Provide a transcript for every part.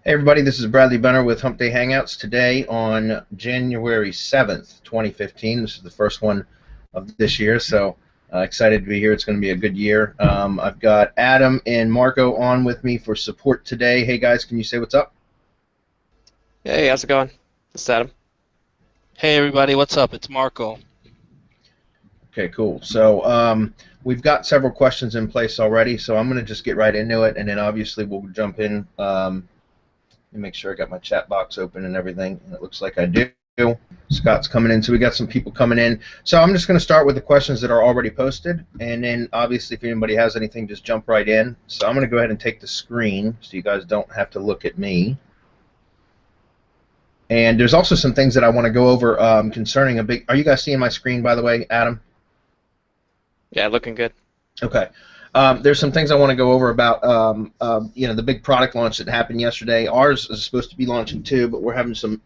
Hey everybody, this is Bradley Benner with Hump Day Hangouts. Today on January 7th, 2015. This is the first one of this year, so excited to be here. It's going to be a good year. I've got Adam and Marco on with me for support today. Hey guys, can you say what's up? Hey, how's it going? This is Adam. Hey everybody, what's up? It's Marco. Okay, cool. So we've got several questions in place already, so I'm going to just get right into it, and then obviously we'll jump in. Let me make sure I got my chat box open and everything, and it looks like I do. Scott's coming in, so we got some people coming in. So I'm just going to start with the questions that are already posted, and then obviously if anybody has anything, just jump right in. So I'm going to go ahead and take the screen so you guys don't have to look at me. And there's also some things that I want to go over concerning a big... Are you guys seeing my screen, by the way, Adam? Yeah, looking good. Okay. There's some things I want to go over about the big product launch that happened yesterday. Ours is supposed to be launching too, but we're having some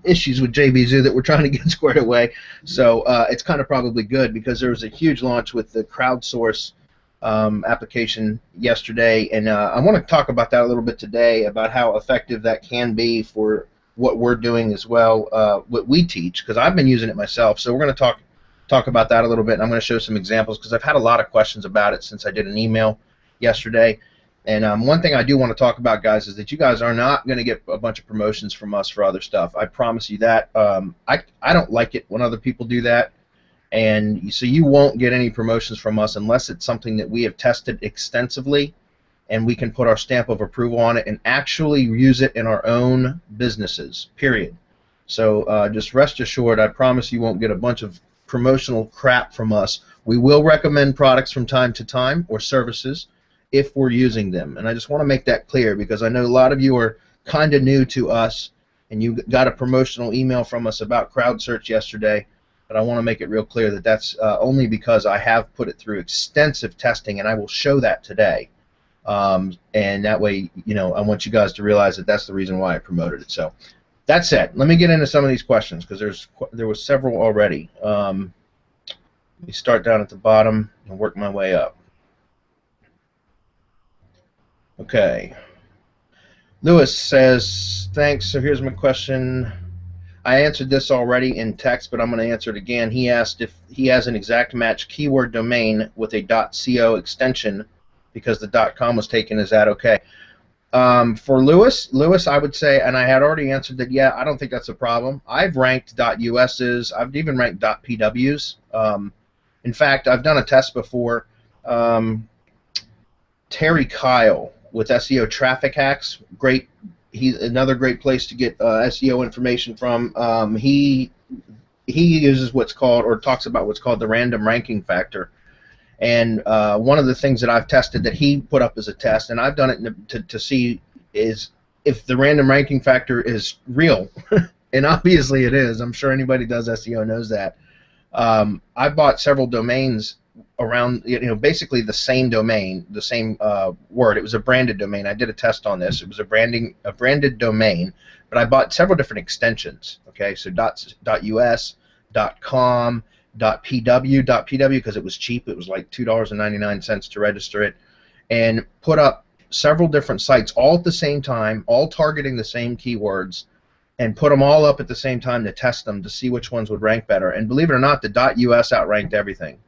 issues with JVZoo that we're trying to get squared away. So it's kind of probably good because there was a huge launch with the crowdsource application yesterday, and I want to talk about that a little bit today, about how effective that can be for what we're doing as well, what we teach, because I've been using it myself. So we're going to talk about that a little bit, and I'm going to show some examples because I've had a lot of questions about it since I did an email yesterday. And one thing I do want to talk about, guys, is that you guys are not going to get a bunch of promotions from us for other stuff. I promise you that. I don't like it when other people do that, and so you won't get any promotions from us unless it's something that we have tested extensively and we can put our stamp of approval on it and actually use it in our own businesses, period. So just rest assured, I promise you won't get a bunch of promotional crap from us. We will recommend products from time to time or services if we're using them, and I just want to make that clear because I know a lot of you are kind of new to us and you got a promotional email from us about crowd search yesterday, but I want to make it real clear that that's only because I have put it through extensive testing, and I will show that today, and that way, I want you guys to realize that that's the reason why I promoted it. So that said, let me get into some of these questions because there was several already. Let me start down at the bottom and work my way up. Okay. Lewis says, thanks. So here's my question. I answered this already in text, but I'm going to answer it again. He asked if he has an exact match keyword domain with a .co extension because the .com was taken. Is that okay? For Lewis, I would say, and I had already answered that, yeah, I don't think that's a problem. I've ranked .us's, I've even ranked .pw's. In fact, I've done a test before. Terry Kyle with SEO Traffic Hacks, great. He's another great place to get SEO information from. He uses what's called, or talks about what's called the random ranking factor. And one of the things that I've tested that he put up as a test, and I've done it to see, is if the random ranking factor is real, and obviously it is. I'm sure anybody who does SEO knows that. I bought several domains around, basically the same domain, the same word. It was a branded domain. I did a test on this. It was a branded domain, but I bought several different extensions. Okay, so .us, .com, .pw because it was cheap. It was like $2.99 to register it, and put up several different sites all at the same time, all targeting the same keywords, and put them all up at the same time to test them to see which ones would rank better. And believe it or not, the .us outranked everything.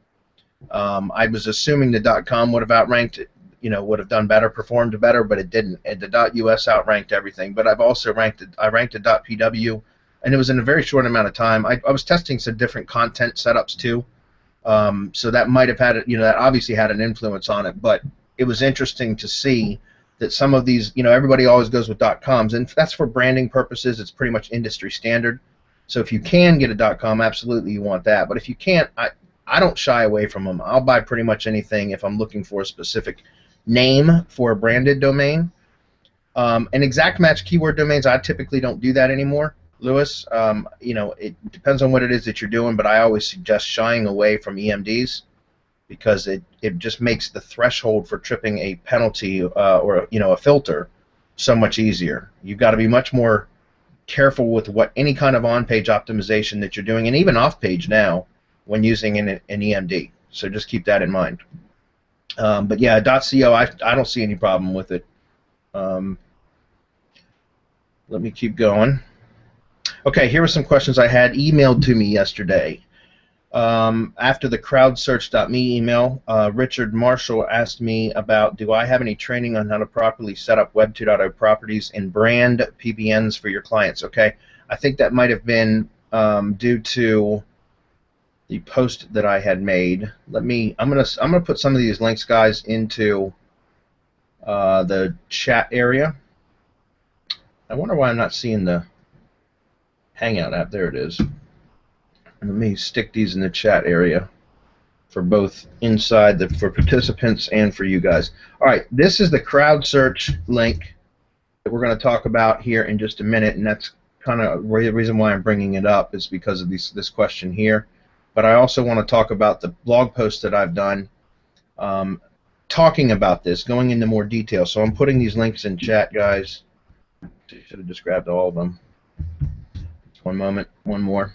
I was assuming the .com would have outranked it, would have done better, performed better, but it didn't. And the .us outranked everything. But I've also ranked it. I ranked the .pw. And it was in a very short amount of time. I was testing some different content setups too, so that might have had, that obviously had an influence on it. But it was interesting to see that some of these, everybody always goes with .coms, and that's for branding purposes. It's pretty much industry standard. So if you can get a .com, absolutely you want that. But if you can't, I don't shy away from them. I'll buy pretty much anything if I'm looking for a specific name for a branded domain. And exact match keyword domains, I typically don't do that anymore. Lewis, it depends on what it is that you're doing, but I always suggest shying away from EMDs because it just makes the threshold for tripping a penalty or a filter so much easier. You've got to be much more careful with what any kind of on-page optimization that you're doing, and even off-page now when using an EMD. So just keep that in mind. But yeah, .co, I don't see any problem with it. let me keep going. Okay, here are some questions I had emailed to me yesterday. After the crowdsearch.me email, Richard Marshall asked me about, do I have any training on how to properly set up Web 2.0 properties and brand PBNs for your clients? Okay, I think that might have been due to the post that I had made. I'm gonna put some of these links, guys, into the chat area. I wonder why I'm not seeing the Hangout app. There it is. Let me stick these in the chat area for both inside for participants and for you guys. All right, this is the crowd search link that we're going to talk about here in just a minute, and that's kind of the reason why I'm bringing it up is because of this question here. But I also want to talk about the blog post that I've done talking about this, going into more detail. So I'm putting these links in chat, guys. Should have just grabbed all of them. One moment, one more.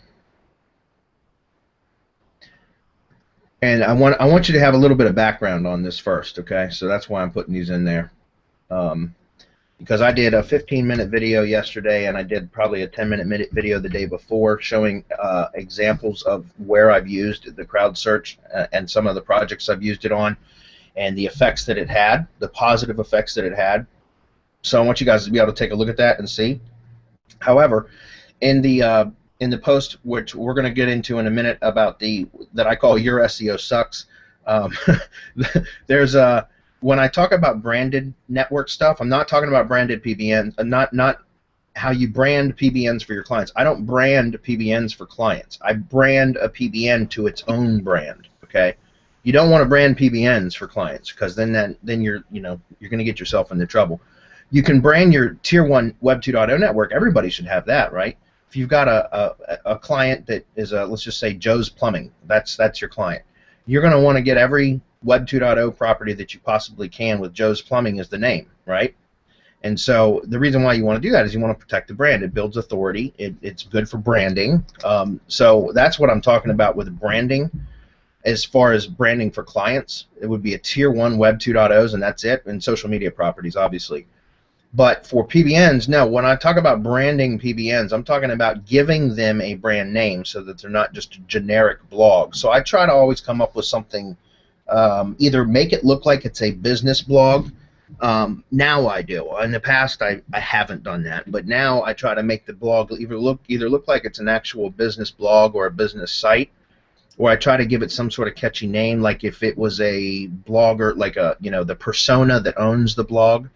And I want you to have a little bit of background on this first, okay? So that's why I'm putting these in there. Because I did a 15-minute video yesterday, and I did probably a 10-minute video the day before showing examples of where I've used the crowd search and some of the projects I've used it on and the effects that it had, the positive effects that it had. So I want you guys to be able to take a look at that and see. However, in the post, which we're going to get into in a minute, about that I call Your SEO Sucks, there's when I talk about branded network stuff, I'm not talking about branded PBN, not how you brand PBNs for your clients. I don't brand PBNs for clients. I brand a PBN to its own brand. Okay, you don't want to brand PBNs for clients because then you're going to get yourself into trouble. You can brand your Tier 1 Web 2.0 network. Everybody should have that, right? If you've got a client that is let's just say Joe's Plumbing, that's your client. You're going to want to get every Web 2.0 property that you possibly can with Joe's Plumbing as the name, right? And so the reason why you want to do that is you want to protect the brand. It builds authority. It's good for branding. So that's what I'm talking about with branding. As far as branding for clients, it would be a Tier 1 Web 2.0s, and that's it, and social media properties, obviously. But for PBNs, no, when I talk about branding PBNs, I'm talking about giving them a brand name so that they're not just a generic blog. So I try to always come up with something, either make it look like it's a business blog. Now I do. In the past, I haven't done that. But now I try to make the blog either look like it's an actual business blog or a business site, or I try to give it some sort of catchy name, like if it was a blogger, like the persona that owns the blog.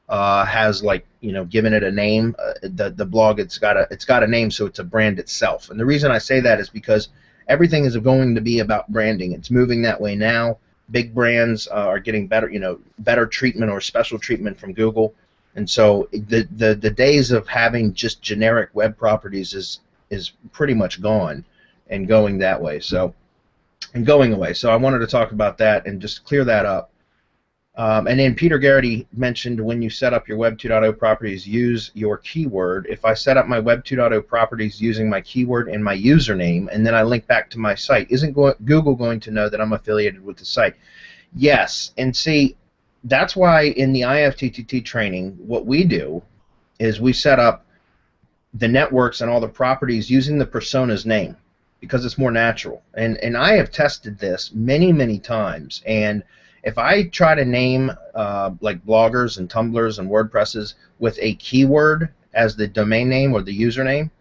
Has given it a name. The blog, it's got a name, so it's a brand itself. And the reason I say that is because everything is going to be about branding. It's moving that way now. Big brands are getting better treatment or special treatment from Google, and so the days of having just generic web properties is pretty much gone and going that way. So going away. So I wanted to talk about that and just clear that up. And then Peter Garrity mentioned when you set up your Web 2.0 properties, use your keyword. If I set up my Web 2.0 properties using my keyword and my username, and then I link back to my site, isn't Google going to know that I'm affiliated with the site? Yes. And see, that's why in the IFTTT training, what we do is we set up the networks and all the properties using the persona's name because it's more natural. And I have tested this many, many times. And if I try to name like bloggers and Tumblrs and WordPresses with a keyword as the domain name or the username,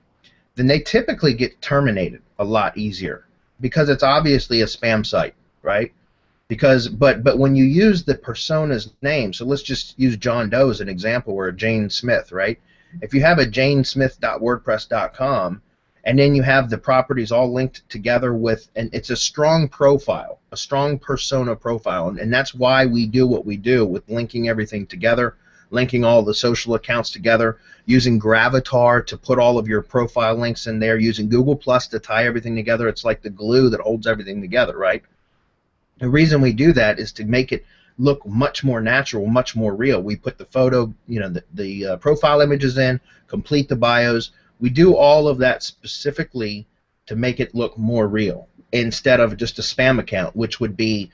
then they typically get terminated a lot easier because it's obviously a spam site, right? But when you use the persona's name, so let's just use John Doe as an example, or Jane Smith, right? If you have a janesmith.wordpress.com, and then you have the properties all linked together and it's a strong profile, a strong persona profile, and that's why we do what we do with linking everything together, linking all the social accounts together, using Gravatar to put all of your profile links in there, using Google Plus to tie everything together. It's like the glue that holds everything together, right? The reason we do that is to make it look much more natural, much more real. We put the photo, the profile images in, complete the bios. We do all of that specifically to make it look more real instead of just a spam account, which would be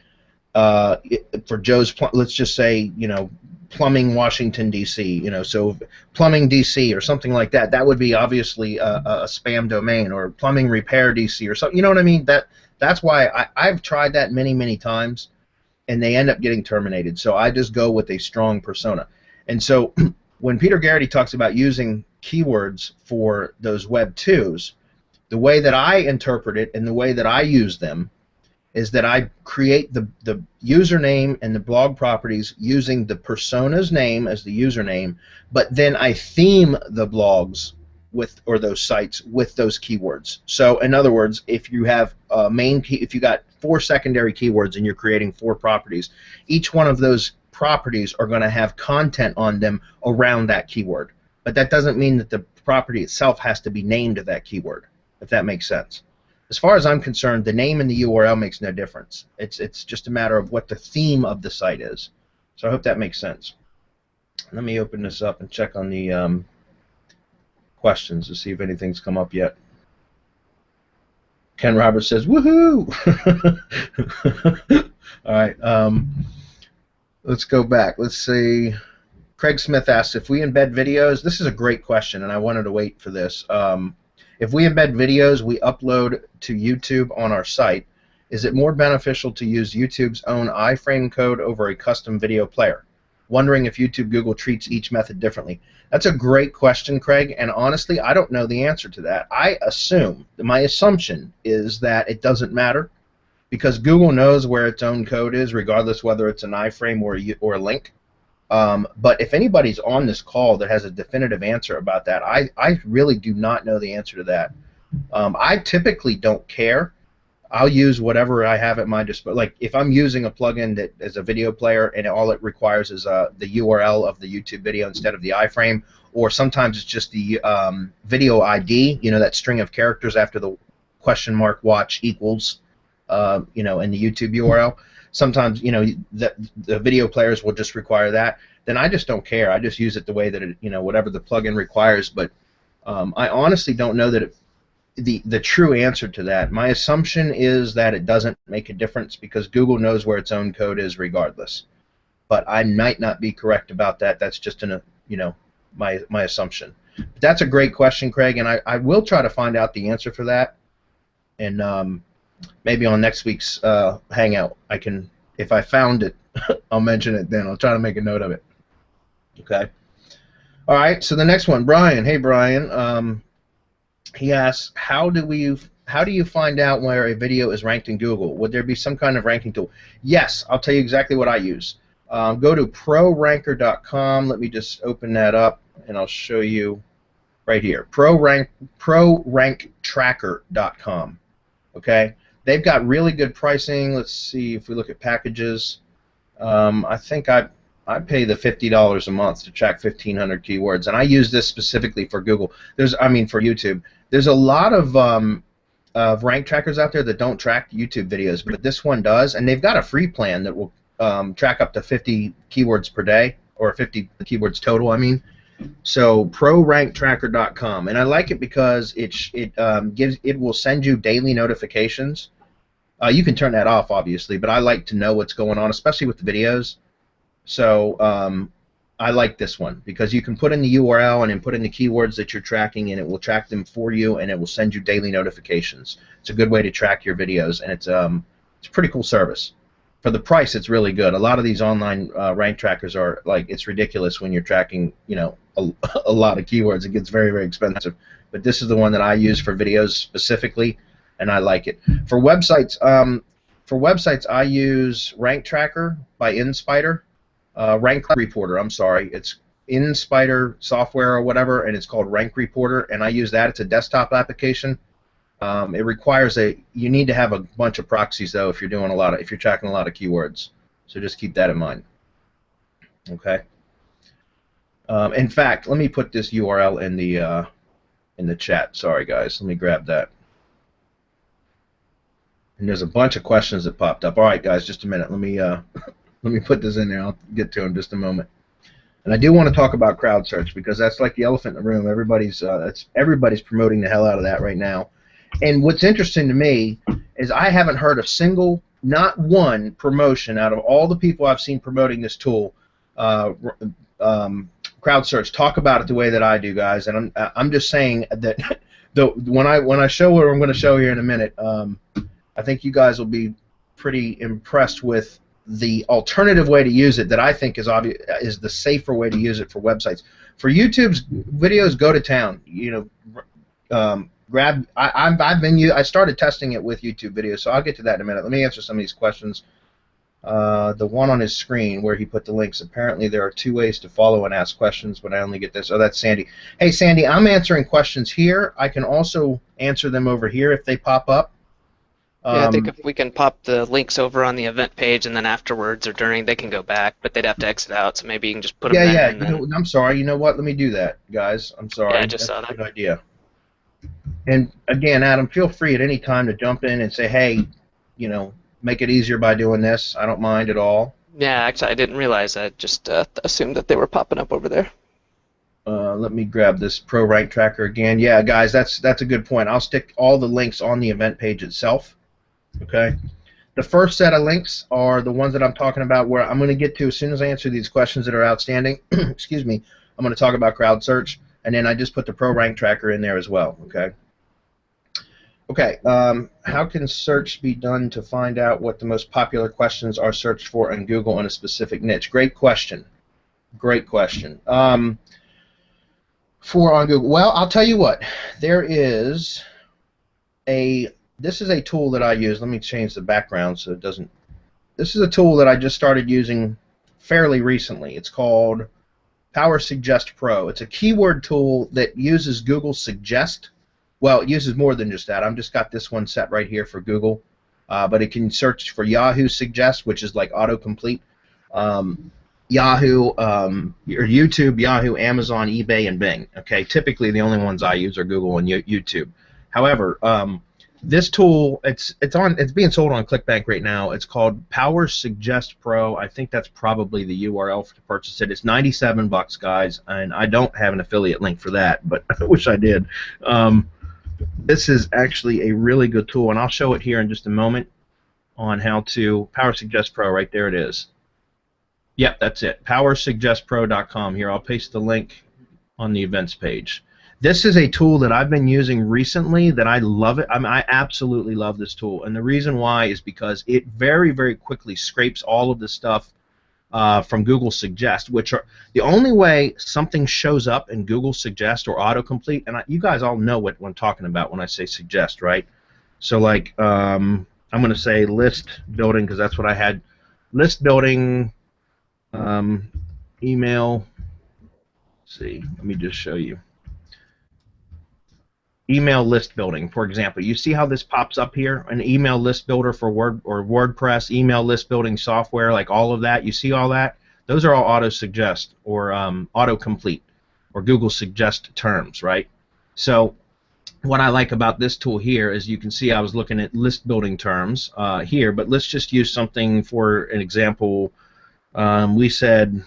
for Joe's, let's just say, plumbing Washington D.C. So plumbing D.C. or something like that. That would be obviously a spam domain, or plumbing repair D.C. or something. You know what I mean? That's why I've tried that many times, and they end up getting terminated. So I just go with a strong persona. And so when Peter Garrity talks about using keywords for those Web 2s, the way that I interpret it and the way that I use them is that I create the username and the blog properties using the persona's name as the username, but then I theme the blogs or those sites with those keywords. So in other words, if you have if you got 4 secondary keywords and you're creating 4 properties, each one of those properties are going to have content on them around that keyword. But that doesn't mean that the property itself has to be named that keyword, if that makes sense. As far as I'm concerned, the name and the URL makes no difference. It's just a matter of what the theme of the site is. So I hope that makes sense. Let me open this up and check on the questions to see if anything's come up yet. Ken Roberts says, woohoo! All right, let's go back. Let's see. Craig Smith asks, if we embed videos, this is a great question, and I wanted to wait for this. If we embed videos we upload to YouTube on our site, is it more beneficial to use YouTube's own iframe code over a custom video player? Wondering if YouTube Google treats each method differently. That's a great question, Craig, and honestly, I don't know the answer to that. My assumption is that it doesn't matter, because Google knows where its own code is, regardless whether it's an iframe or a link. But if anybody's on this call that has a definitive answer about that, I really do not know the answer to that. I typically don't care. I'll use whatever I have at my disposal. Like if I'm using a plugin that is a video player and all it requires is the URL of the YouTube video instead of the iframe, or sometimes it's just the video ID, that string of characters after the question mark watch equals, in the YouTube URL. Sometimes, the video players will just require that. Then I just don't care. I just use it the way that it, whatever the plugin requires. But I honestly don't know that the true answer to that. My assumption is that it doesn't make a difference because Google knows where its own code is regardless. But I might not be correct about that. That's just my assumption. But that's a great question, Craig, and I will try to find out the answer for that. And maybe on next week's Hangout, if I found it, I'll mention it then. I'll try to make a note of it. Okay. All right. So the next one, Brian. Hey, Brian. He asks, how do you find out where a video is ranked in Google? Would there be some kind of ranking tool? Yes, I'll tell you exactly what I use. Go to proranker.com. Let me just open that up, and I'll show you right here. ProRankTracker.com. Okay. They've got really good pricing. Let's see if we look at packages. I think I pay the $50 a month to track 1,500 keywords, and I use this specifically for Google. For YouTube. There's a lot of rank trackers out there that don't track YouTube videos, but this one does, and they've got a free plan that will track up to 50 keywords per day, or 50 keywords total, I mean. So ProRankTracker.com, and I like it because it will send you daily notifications. You can turn that off, obviously, but I like to know what's going on, especially with the videos. So I like this one because you can put in the URL and then put in the keywords that you're tracking, and it will track them for you, and it will send you daily notifications. It's a good way to track your videos, and it's a pretty cool service. For the price, it's really good. A lot of these online rank trackers are it's ridiculous when you're tracking, a lot of keywords. It gets very, very expensive. But this is the one that I use for videos specifically, and I like it. For websites, I use Rank Tracker by InSpider. Rank Reporter, I'm sorry. It's InSpider software or whatever, and it's called Rank Reporter, and I use that. It's a desktop application. It requires you need to have a bunch of proxies though if you're tracking a lot of keywords. So just keep that in mind. Okay. In fact, let me put this URL in the chat. Sorry guys, let me grab that. And there's a bunch of questions that popped up. All right, guys, just a minute. Let me put this in there. I'll get to them in just a moment. And I do want to talk about crowd search because that's like the elephant in the room. Everybody's promoting the hell out of that right now. And what's interesting to me is I haven't heard a single not one promotion out of all the people I've seen promoting this tool, crowd search, talk about it the way that I do, guys. And I'm just saying that when I show what I'm going to show here in a minute, I think you guys will be pretty impressed with the alternative way to use it that I think is obvious, is the safer way to use it for websites. For YouTube's videos, go to town. You know, I started testing it with YouTube videos, so I'll get to that in a minute. Let me answer some of these questions. The one on his screen where he put the links. Apparently, there are 2 ways to follow and ask questions, but I only get this. Oh, that's Sandy. Hey, Sandy, I'm answering questions here. I can also answer them over here if they pop up. Yeah, I think if we can pop the links over on the event page, and then afterwards or during, they can go back, but they'd have to exit out. So maybe you can just put them there. Yeah. And then... I'm sorry. You know what? Let me do that, guys. I'm sorry. Yeah, I just saw that. That's a good idea. And again, Adam, feel free at any time to jump in and say, hey, you know, make it easier by doing this. I don't mind at all. Yeah, actually, I didn't realize. I just assumed that they were popping up over there. Let me grab this Pro Rank Tracker again. Yeah, guys, that's a good point. I'll stick all the links on the event page itself. Okay. The first set of links are the ones that I'm talking about, where I'm going to get to as soon as I answer these questions that are outstanding. Excuse me. I'm going to talk about crowd search, and then I just put the Pro Rank Tracker in there as well. Okay. Okay. How can search be done to find out what the most popular questions are searched for in Google in a specific niche? Great question. Great question. For on Google, well, I'll tell you what. There is this is a tool that I use. Let me change the background so it doesn't. This is a tool that I just started using fairly recently. It's called Power Suggest Pro. It's a keyword tool that uses Google Suggest. Well, it uses more than just that. I've just got this one set right here for Google, but it can search for Yahoo Suggest, which is like autocomplete. Yahoo, or YouTube, Yahoo, Amazon, eBay, and Bing. Okay, typically the only ones I use are Google and YouTube. However, this tool, it's being sold on ClickBank right now. It's called Power Suggest Pro. I think that's probably the URL to purchase it. It's $97, guys, and I don't have an affiliate link for that, but I wish I did. This is actually a really good tool, and I'll show it here in just a moment on how to Power Suggest Pro. Right there it is. Yep, that's it. PowerSuggestPro.com. Here, I'll paste the link on the events page. This is a tool that I've been using recently that I love it. I absolutely love this tool, and the reason why is because it very, very quickly scrapes all of the stuff from Google Suggest, which are the only way something shows up in Google Suggest or autocomplete. And you guys all know what I'm talking about when I say suggest, right? So, like, I'm going to say list building because that's what I had. List building, email. Let's see, let me just show you. Email list building, for example. You see how this pops up here? An email list builder for Word or WordPress, email list building software, like all of that. You see all that? Those are all auto-suggest or autocomplete or Google Suggest terms, right? So what I like about this tool here is you can see I was looking at list building terms here, but let's just use something for an example. We said,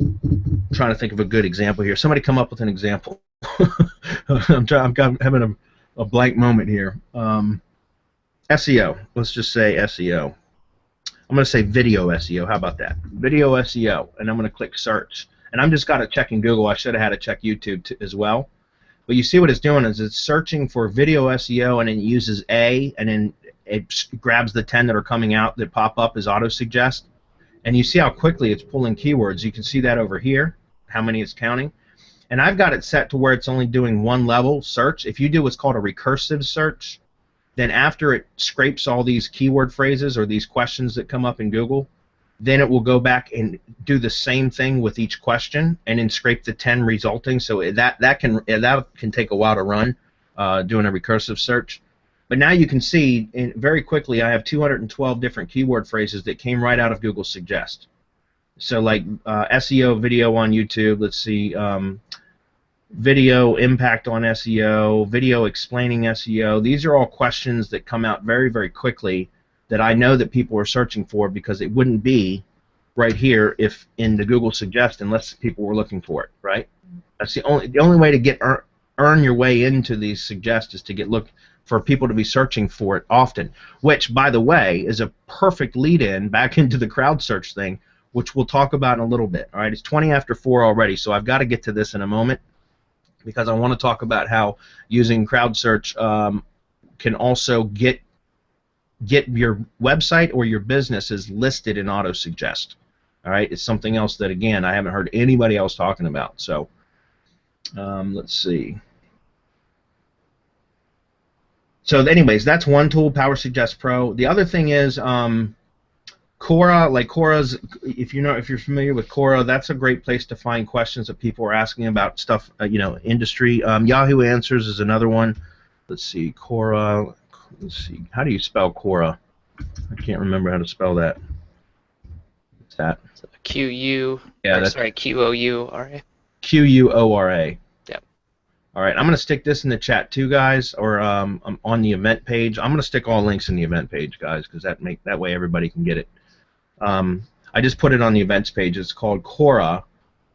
I'm trying to think of a good example here. Somebody come up with an example. I'm having a blank moment here. SEO. Let's just say SEO. I'm going to say video SEO. How about that? Video SEO. And I'm going to click search. And I'm just got to check in Google. I should have had to check YouTube as well. But you see what it's doing is it's searching for video SEO, and it uses A, and then it grabs the 10 that are coming out that pop up as auto-suggest. And you see how quickly it's pulling keywords. You can see that over here, how many it's counting. And I've got it set to where it's only doing one level search. If you do what's called a recursive search, then after it scrapes all these keyword phrases or these questions that come up in Google, then it will go back and do the same thing with each question and then scrape the 10 resulting. So that can take a while to run, doing a recursive search. But now you can see very quickly I have 212 different keyword phrases that came right out of Google Suggest. So like SEO video on YouTube, let's see, video impact on SEO, video explaining SEO. These are all questions that come out very, very quickly that I know that people are searching for, because it wouldn't be right here if in the Google Suggest unless people were looking for it, right? That's the only way to get earn your way into these Suggest is to for people to be searching for it often, which, by the way, is a perfect lead-in back into the crowd search thing, which we'll talk about in a little bit. All right, it's 20 after 4 already, so I've got to get to this in a moment because I want to talk about how using crowd search can also get your website or your businesses listed in auto-suggest. All right, it's something else that, again, I haven't heard anybody else talking about. So let's see. So anyways, that's one tool, Power Suggest Pro. The other thing is Quora. Like Quora's, if you're familiar with Quora, that's a great place to find questions that people are asking about stuff, industry. Yahoo Answers is another one. Let's see, Quora. Let's see, how do you spell Quora? I can't remember how to spell that. What's that? Q-U. Yeah, that's sorry, Q-O-U-R-A. Q-U-O-R-A. Yep. All right, I'm going to stick this in the chat too, guys, or on the event page. I'm going to stick all links in the event page, guys, because that way everybody can get it. I just put it on the events page. It's called Quora,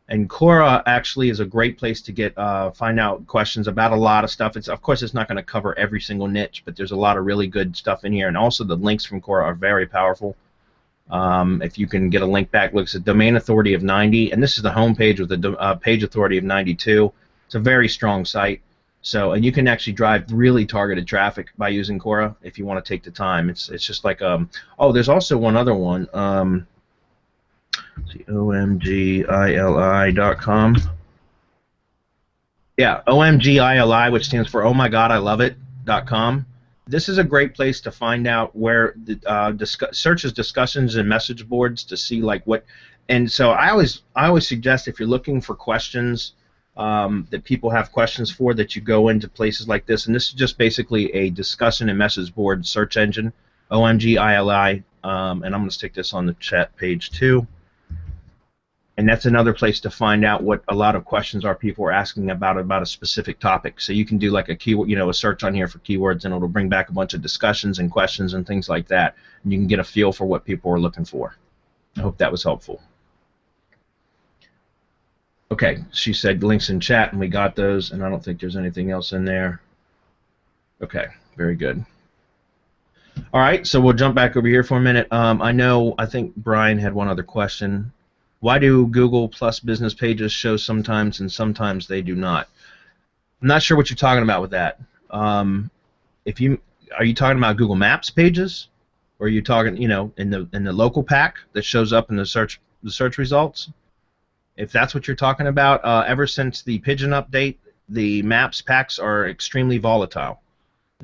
and Quora actually is a great place to find out questions about a lot of stuff. Of course, it's not going to cover every single niche, but there's a lot of really good stuff in here, and also the links from Quora are very powerful. If you can get a link back, looks at domain authority of 90, and this is the home page with the page authority of 92. It's a very strong site. So, and you can actually drive really targeted traffic by using Quora if you want to take the time. It's just like there's also one other one. Let's see, omgili.com. Yeah, omgili, which stands for Oh My God I Love It.com. This is a great place to find out where the searches, discussions, and message boards to see like what. And so I always suggest if you're looking for questions that people have questions for, that you go into places like this. And this is just basically a discussion and message board search engine, OMGILI, and I'm going to stick this on the chat page too. And that's another place to find out what a lot of questions are people are asking about a specific topic. So you can do like a keyword, a search on here for keywords, and it'll bring back a bunch of discussions and questions and things like that. And you can get a feel for what people are looking for. I hope that was helpful. Okay, she said links in chat, and we got those, and I don't think there's anything else in there. Okay, very good. All right, so we'll jump back over here for a minute. I think Brian had one other question. Why do Google Plus business pages show sometimes and sometimes they do not? I'm not sure what you're talking about with that. Are you talking about Google Maps pages, or are you talking, in the local pack that shows up in the search results? If that's what you're talking about, ever since the Pigeon update, the Maps packs are extremely volatile.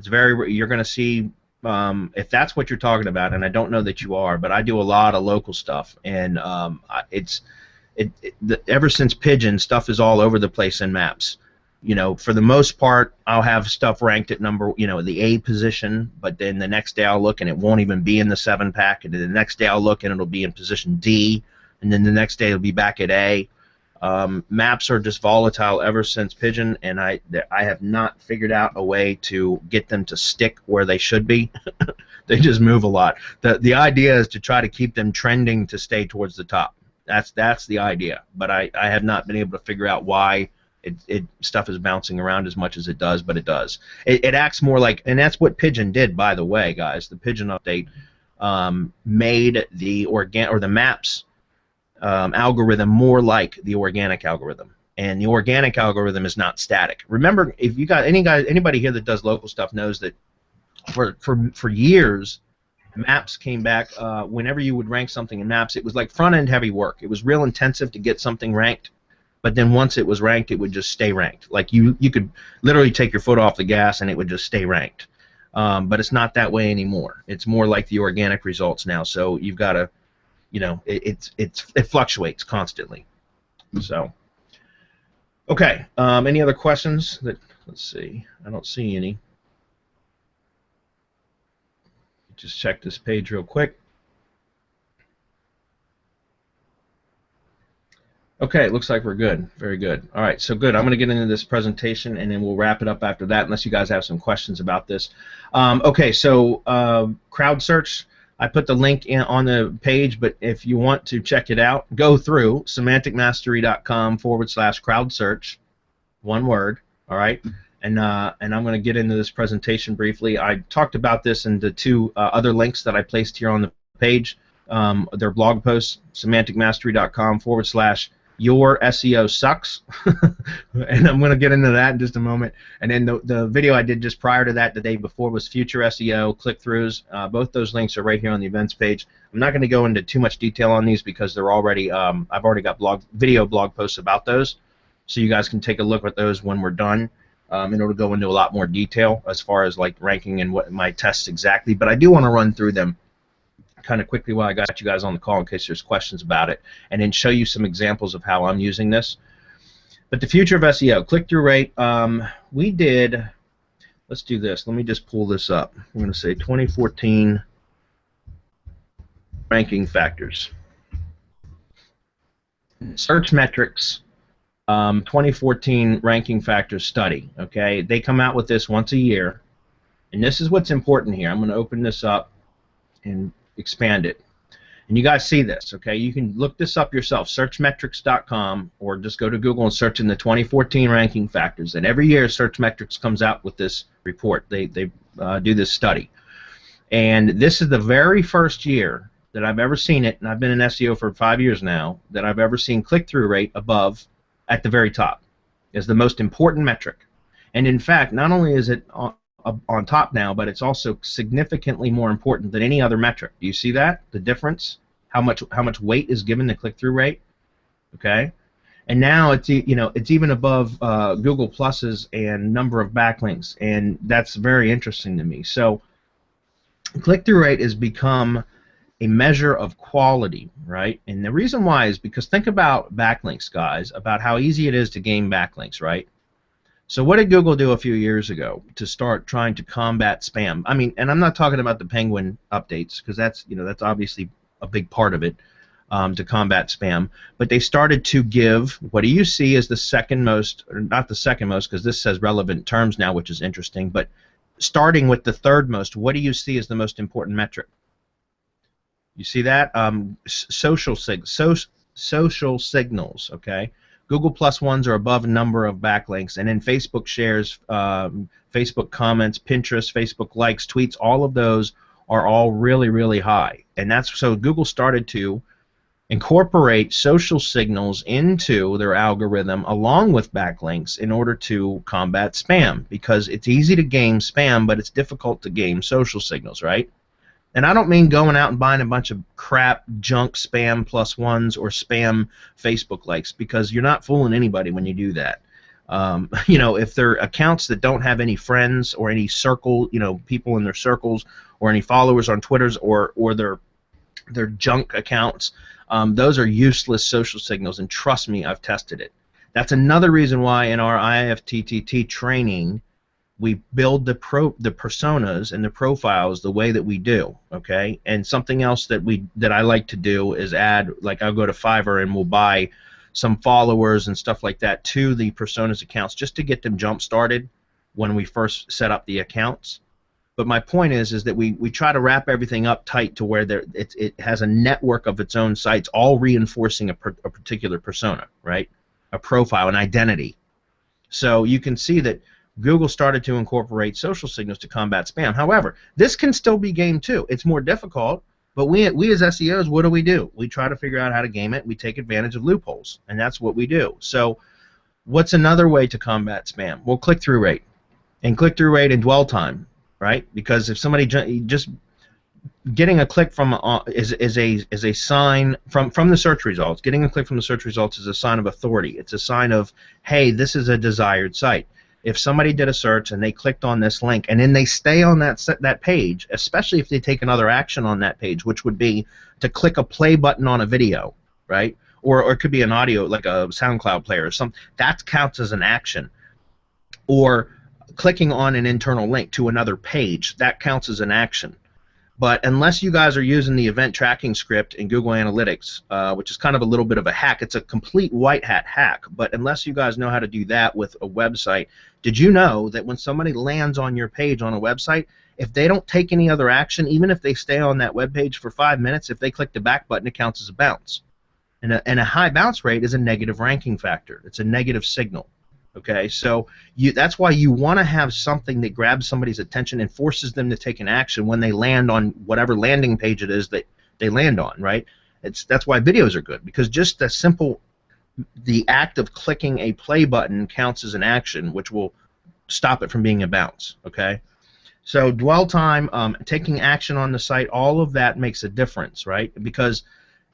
You're going to see, if that's what you're talking about, and I don't know that you are, but I do a lot of local stuff, and ever since Pigeon, stuff is all over the place in Maps. For the most part, I'll have stuff ranked at the A position, but then the next day I'll look and it won't even be in the 7 pack, and then the next day I'll look and it'll be in position D, and then the next day it'll be back at A. Maps are just volatile ever since Pigeon, and I have not figured out a way to get them to stick where they should be. They just move a lot. The idea is to try to keep them trending to stay towards the top. That's the idea, but I have not been able to figure out why stuff is bouncing around as much as it does, but it does. It acts more like, and that's what Pigeon did, by the way, guys. The Pigeon update made the Maps algorithm more like the organic algorithm, and the organic algorithm is not static. Remember, if you got anybody here that does local stuff knows that for years, Maps came back. Whenever you would rank something in Maps, it was like front-end heavy work. It was real intensive to get something ranked, but then once it was ranked, it would just stay ranked. Like you could literally take your foot off the gas and it would just stay ranked. But it's not that way anymore. It's more like the organic results now. So you've got to, it fluctuates constantly. So, okay. Any other questions? Let's see. I don't see any. Just check this page real quick. Okay, it looks like we're good. Very good. All right, so good. I'm going to get into this presentation, and then we'll wrap it up after that, unless you guys have some questions about this. Okay, so crowd search. I put the link on the page, but if you want to check it out, go through semanticmastery.com/crowd search, one word, all right? and I'm going to get into this presentation briefly. I talked about this in the two other links that I placed here on the page. Their blog posts, semanticmastery.com/your SEO sucks, and I'm going to get into that in just a moment. And then the video I did just prior to that, the day before, was future SEO click-throughs. Both those links are right here on the events page. I'm not going to go into too much detail on these because they're already I've already got video blog posts about those, so you guys can take a look at those when we're done. And it'll go into a lot more detail as far as like ranking and what my tests exactly. But I do want to run through them kind of quickly while I got you guys on the call in case there's questions about it, and then show you some examples of how I'm using this. But the future of SEO, click-through rate, we did, let's do this. Let me just pull this up. I'm going to say 2014 ranking factors. Search metrics, 2014 ranking factors study. Okay, they come out with this once a year, and this is what's important here. I'm going to open this up and expand it, and you guys see this. Okay, you can look this up yourself, searchmetrics.com, or just go to Google and search in the 2014 ranking factors. And every year Searchmetrics comes out with this report. They do this study, and this is the very first year that I've ever seen it, and I've been in SEO for 5 years now, that I've ever seen click-through rate above at the very top is the most important metric. And in fact, not only is it on top now, but it's also significantly more important than any other metric. Do you see that? The difference? How much weight is given to click-through rate? Okay, and now it's it's even above Google Pluses and number of backlinks, and that's very interesting to me. So click-through rate has become a measure of quality, right? And the reason why is because think about backlinks, guys, about how easy it is to gain backlinks, right? So what did Google do a few years ago to start trying to combat spam? I mean, and I'm not talking about the Penguin updates because that's that's obviously a big part of it to combat spam. But they started to give, what do you see as the second most, or not the second most because this says relevant terms now, which is interesting, but starting with the third most, what do you see as the most important metric? You see that? Social signals, okay? Google Plus ones are above number of backlinks, and then Facebook shares, Facebook comments, Pinterest, Facebook likes, tweets, all of those are all really, really high. And that's so Google started to incorporate social signals into their algorithm along with backlinks in order to combat spam, because it's easy to game spam, but it's difficult to game social signals, right? And I don't mean going out and buying a bunch of crap, junk spam plus ones or spam Facebook likes, because you're not fooling anybody when you do that. If they're accounts that don't have any friends or any circle, people in their circles or any followers on Twitters or their junk accounts, those are useless social signals. And trust me, I've tested it. That's another reason why in our IFTTT training, we build the personas and the profiles the way that we do, okay? And something else that I like to do is add, like I'll go to Fiverr and we'll buy some followers and stuff like that to the personas accounts just to get them jump started when we first set up the accounts. But my point is that we try to wrap everything up tight to where it has a network of its own sites, all reinforcing a particular persona, right? A profile, an identity. So you can see that Google started to incorporate social signals to combat spam. However, this can still be gamed too. It's more difficult, but we as SEOs, what do? We try to figure out how to game it. We take advantage of loopholes, and that's what we do. So what's another way to combat spam? Well, click-through rate. And click-through rate and dwell time, right? Because if somebody just getting a click from is a sign from the search results. Getting a click from the search results is a sign of authority. It's a sign of, hey, this is a desired site. If somebody did a search and they clicked on this link and then they stay on that page, especially if they take another action on that page, which would be to click a play button on a video, right? Or it could be an audio, like a SoundCloud player or something, that counts as an action. Or clicking on an internal link to another page, that counts as an action. But unless you guys are using the event tracking script in Google Analytics, which is kind of a little bit of a hack, it's a complete white hat hack, but unless you guys know how to do that with a website, did you know that when somebody lands on your page on a website, if they don't take any other action, even if they stay on that web page for 5 minutes, if they click the back button, it counts as a bounce. And a high bounce rate is a negative ranking factor. It's a negative signal. Okay, so that's why you want to have something that grabs somebody's attention and forces them to take an action when they land on whatever landing page it is that they land on, right? That's why videos are good, because just the act of clicking a play button counts as an action, which will stop it from being a bounce, okay? So dwell time, taking action on the site, all of that makes a difference, right? Because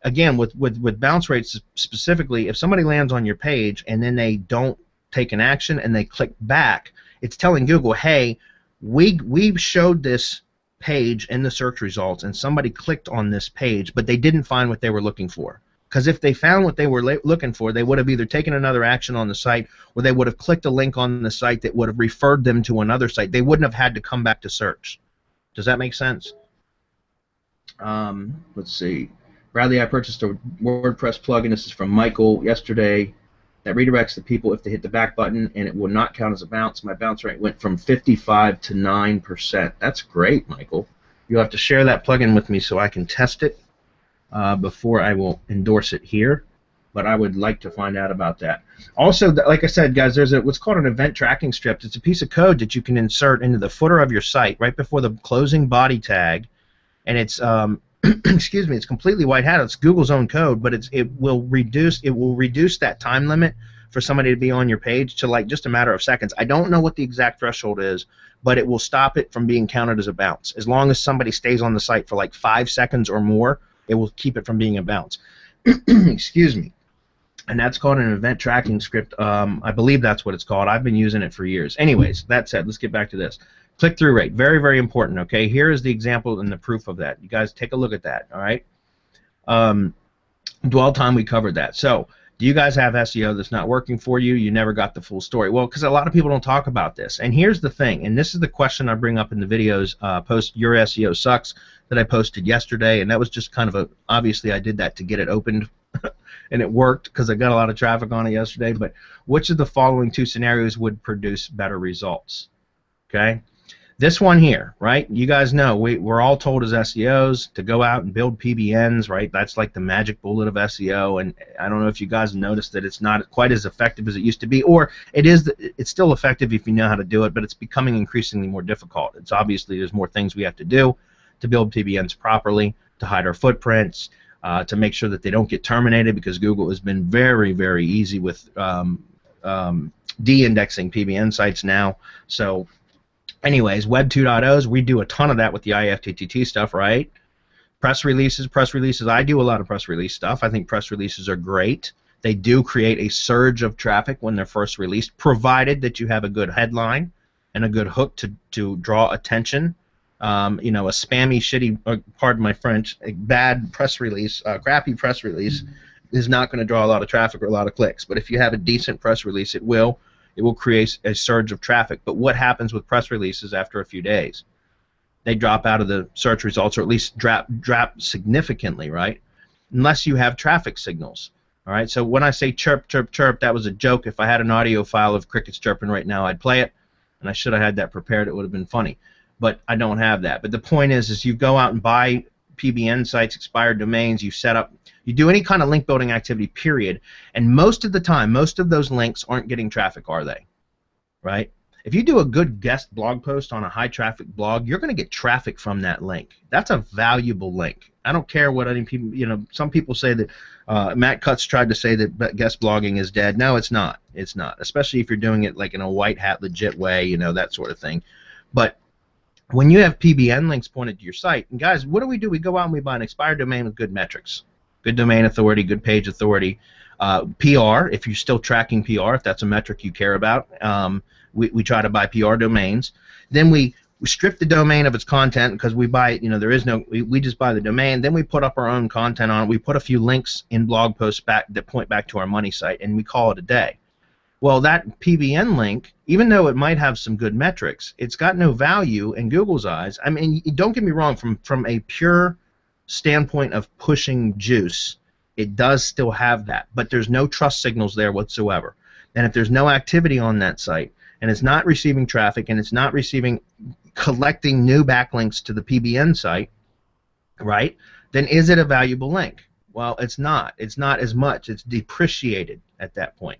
again, with bounce rates specifically, if somebody lands on your page and then they don't take an action and they click back, it's telling Google, hey, we showed this page in the search results and somebody clicked on this page, but they didn't find what they were looking for. Because if they found what they were looking for, they would have either taken another action on the site, or they would have clicked a link on the site that would have referred them to another site. They wouldn't have had to come back to search. Does that make sense? Let's see. Bradley, I purchased a WordPress plugin. This is from Michael yesterday. That redirects the people if they hit the back button, and it will not count as a bounce. My bounce rate went from 55 to 9%. That's great, Michael. You'll have to share that plugin with me so I can test it before I will endorse it here. But I would like to find out about that. Also, like I said, guys, there's what's called an event tracking script. It's a piece of code that you can insert into the footer of your site right before the closing body tag, and it's excuse me, it's completely white hat. It's Google's own code, but it will reduce that time limit for somebody to be on your page to like just a matter of seconds. I don't know what the exact threshold is, but it will stop it from being counted as a bounce. As long as somebody stays on the site for like 5 seconds or more, it will keep it from being a bounce. Excuse me. And that's called an event tracking script. I believe that's what it's called. I've been using it for years. Anyways, that said, let's get back to this. Click-through rate, very, very important, okay? Here is the example and the proof of that. You guys take a look at that, all right? Dwell time, we covered that. So, do you guys have SEO that's not working for you? You never got the full story. Well, because a lot of people don't talk about this. And here's the thing, and this is the question I bring up in the videos, post Your SEO Sucks, that I posted yesterday, and that was just kind of obviously I did that to get it opened, and it worked because I got a lot of traffic on it yesterday, but which of the following two scenarios would produce better results? Okay? This one here, right? You guys know we're all told as SEOs to go out and build PBNs, right? That's like the magic bullet of SEO, and I don't know if you guys noticed that it's not quite as effective as it used to be, or it's still effective if you know how to do it, but it's becoming increasingly more difficult. It's obviously there's more things we have to do to build PBNs properly, to hide our footprints, to make sure that they don't get terminated, because Google has been very, very easy with de-indexing PBN sites now. So anyways, Web 2.0s, we do a ton of that with the IFTTT stuff, right? Press releases, I do a lot of press release stuff. I think press releases are great. They do create a surge of traffic when they're first released, provided that you have a good headline and a good hook to draw attention. You know, a spammy, shitty, pardon my French, a bad press release, crappy press release is not going to draw a lot of traffic or a lot of clicks. But if you have a decent press release, it will create a surge of traffic. But what happens with press releases after a few days? They drop out of the search results, or at least drop significantly, right? Unless you have traffic signals. All right. So when I say chirp, chirp, chirp, that was a joke. If I had an audio file of crickets chirping right now, I'd play it, and I should have had that prepared. It would have been funny. But I don't have that. But the point is you go out and buy PBN sites, expired domains, you set up, you do any kind of link building activity, period, and most of the time, most of those links aren't getting traffic, are they? Right? If you do a good guest blog post on a high traffic blog, you're going to get traffic from that link. That's a valuable link. I don't care what any people, you know, some people say that Matt Cutts tried to say that guest blogging is dead. No, it's not. It's not, especially if you're doing it like in a white hat legit way, you know, that sort of thing. But when you have PBN links pointed to your site, and guys, what do? We go out and we buy an expired domain with good metrics, good domain authority, good page authority, PR, if you're still tracking PR, if that's a metric you care about, we try to buy PR domains. Then we strip the domain of its content because we buy it, you know, there is no, we just buy the domain, then we put up our own content on it, we put a few links in blog posts that point back to our money site, and we call it a day. Well, that PBN link, even though it might have some good metrics, it's got no value in Google's eyes. I mean, don't get me wrong, from a pure standpoint of pushing juice, it does still have that, but there's no trust signals there whatsoever. And if there's no activity on that site, and it's not receiving traffic, and it's not collecting new backlinks to the PBN site, right, then is it a valuable link? Well, it's not. It's not as much. It's depreciated at that point.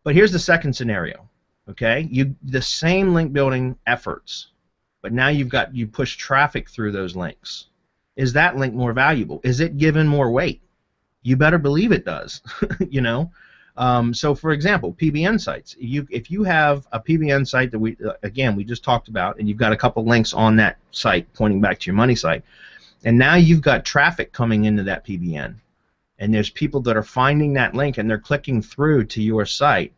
But here's the second scenario. Okay, the same link building efforts, but now you push traffic through those links. Is that link more valuable? Is it given more weight? You better believe it does. You know. So for example, PBN sites. If you have a PBN site that we just talked about, and you've got a couple links on that site pointing back to your money site, and now you've got traffic coming into that PBN, and there's people that are finding that link and they're clicking through to your site.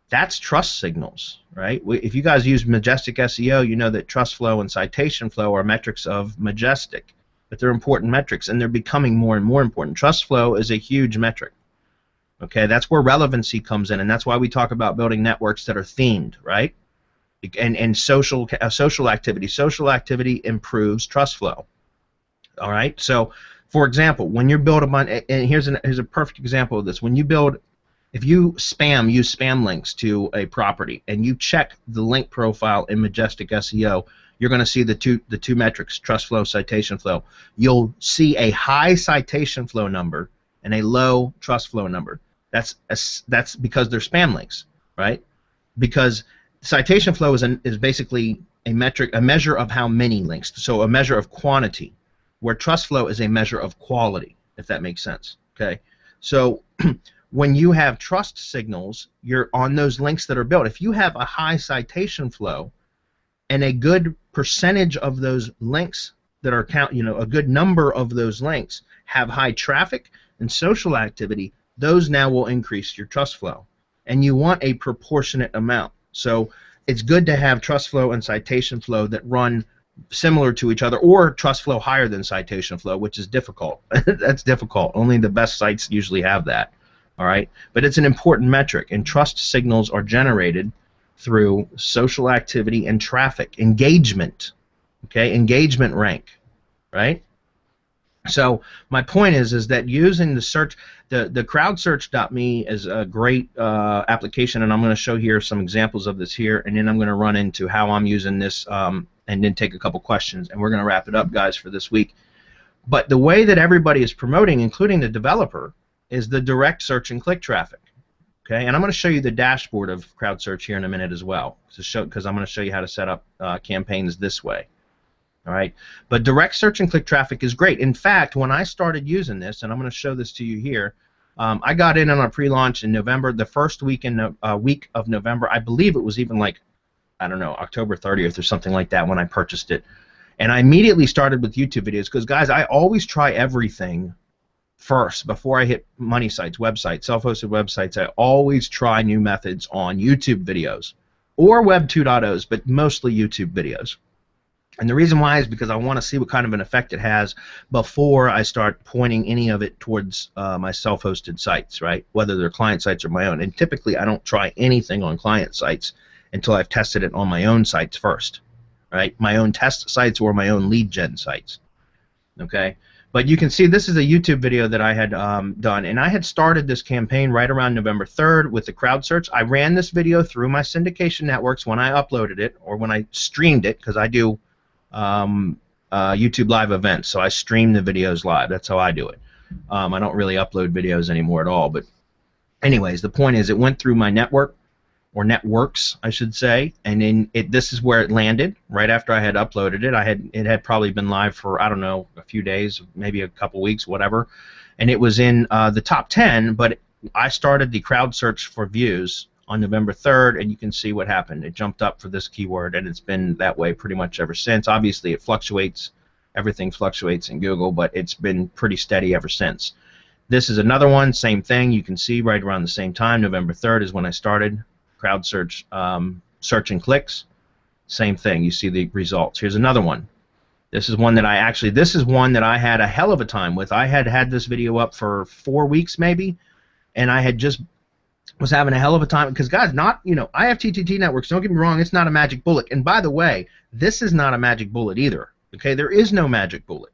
That's trust signals, right? If you guys use Majestic SEO, you know that trust flow and citation flow are metrics of Majestic, but they're important metrics, and they're becoming more and more important. Trust flow is a huge metric. Okay, that's where relevancy comes in, and that's why we talk about building networks that are themed, right? And social activity. Social activity improves trust flow. All right. So, for example, when you build and here's a perfect example of this. When you build, if you use spam links to a property, and you check the link profile in Majestic SEO, you're going to see the two metrics: trust flow, citation flow. You'll see a high citation flow number and a low trust flow number. That's because they're spam links, right? Because citation flow is basically a measure of how many links, so a measure of quantity, where trust flow is a measure of quality, if that makes sense. Okay, so when you have trust signals, you're on those links that are built. If you have a high citation flow and a good percentage of those links that are a good number of those links have high traffic and social activity, those now will increase your trust flow, and you want a proportionate amount. So it's good to have trust flow and citation flow that run similar to each other, or trust flow higher than citation flow, which is difficult. That's difficult. Only the best sites usually have that. All right, but it's an important metric, and trust signals are generated through social activity and traffic engagement. Okay, engagement rank, right? So my point is that using the search, the crowdsearch.me is a great application, and I'm going to show here some examples of this here, and then I'm going to run into how I'm using this, and then take a couple questions, and we're going to wrap it up, guys, for this week. But the way that everybody is promoting, including the developer, is the direct search and click traffic. Okay, and I'm going to show you the dashboard of CrowdSearch here in a minute as well, because I'm going to show you how to set up campaigns this way. All right, but direct search and click traffic is great. In fact, when I started using this, and I'm going to show this to you here, I got in on a pre-launch in November, the first week of November. I believe it was even like, I don't know, October 30th or something like that when I purchased it. And I immediately started with YouTube videos because, guys, I always try everything first before I hit money sites, websites, self-hosted websites. I always try new methods on YouTube videos or Web 2.0s, but mostly YouTube videos. And the reason why is because I want to see what kind of an effect it has before I start pointing any of it towards my self-hosted sites, right? Whether they're client sites or my own. And typically I don't try anything on client sites until I've tested it on my own sites first, right? My own test sites or my own lead gen sites, okay? But you can see this is a YouTube video that I had done, and I had started this campaign right around November 3rd with the CrowdSearch. I ran this video through my syndication networks when I uploaded it, or when I streamed it, because I do YouTube live events, so I stream the videos live. That's how I do it. I don't really upload videos anymore at all, but anyways, the point is it went through my network, or networks, I should say, and then this is where it landed right after I had uploaded it. It had probably been live for, I don't know, a few days, maybe a couple weeks, whatever, and it was in the top 10, but I started the CrowdSearch for views on November 3rd, and you can see what happened. It jumped up for this keyword, and it's been that way pretty much ever since. Obviously, it fluctuates. Everything fluctuates in Google, but it's been pretty steady ever since. This is another one, same thing. You can see right around the same time, November 3rd is when I started CrowdSearch search and clicks. Same thing. You see the results. Here's another one. This is one that I had a hell of a time with. I had this video up for 4 weeks maybe, and I had just was having a hell of a time because, guys, IFTTT networks, don't get me wrong, it's not a magic bullet. And by the way, this is not a magic bullet either. Okay, there is no magic bullet.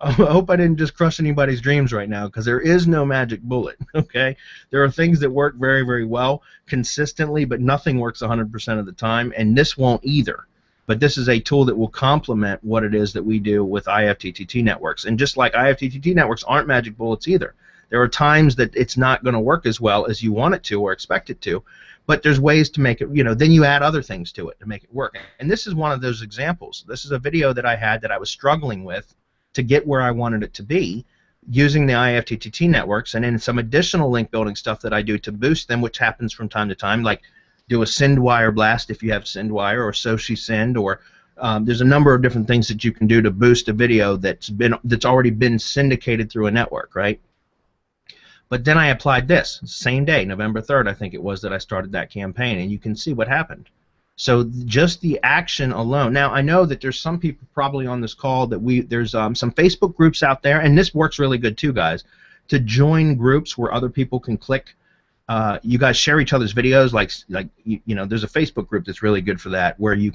I hope I didn't just crush anybody's dreams right now, because there is no magic bullet. Okay, there are things that work very, very well consistently, but nothing works 100% of the time, and this won't either. But this is a tool that will complement what it is that we do with IFTTT networks. And just like IFTTT networks aren't magic bullets either, There are times that it's not going to work as well as you want it to or expect it to, but there's ways to make it, then you add other things to it to make it work. And this is one of those examples. This is a video that I had that I was struggling with to get where I wanted it to be, using the IFTTT networks, and then some additional link building stuff that I do to boost them, which happens from time to time, like do a SendWire blast if you have SendWire, or SoShiSend, or there's a number of different things that you can do to boost a video that's already been syndicated through a network, right? But then I applied this same day, November 3rd, I think it was, that I started that campaign, and you can see what happened. So just the action alone. Now, I know that there's some people probably on this call that there's some Facebook groups out there, and this works really good too, guys, to join groups where other people can click. You guys share each other's videos, like there's a Facebook group that's really good for that, where you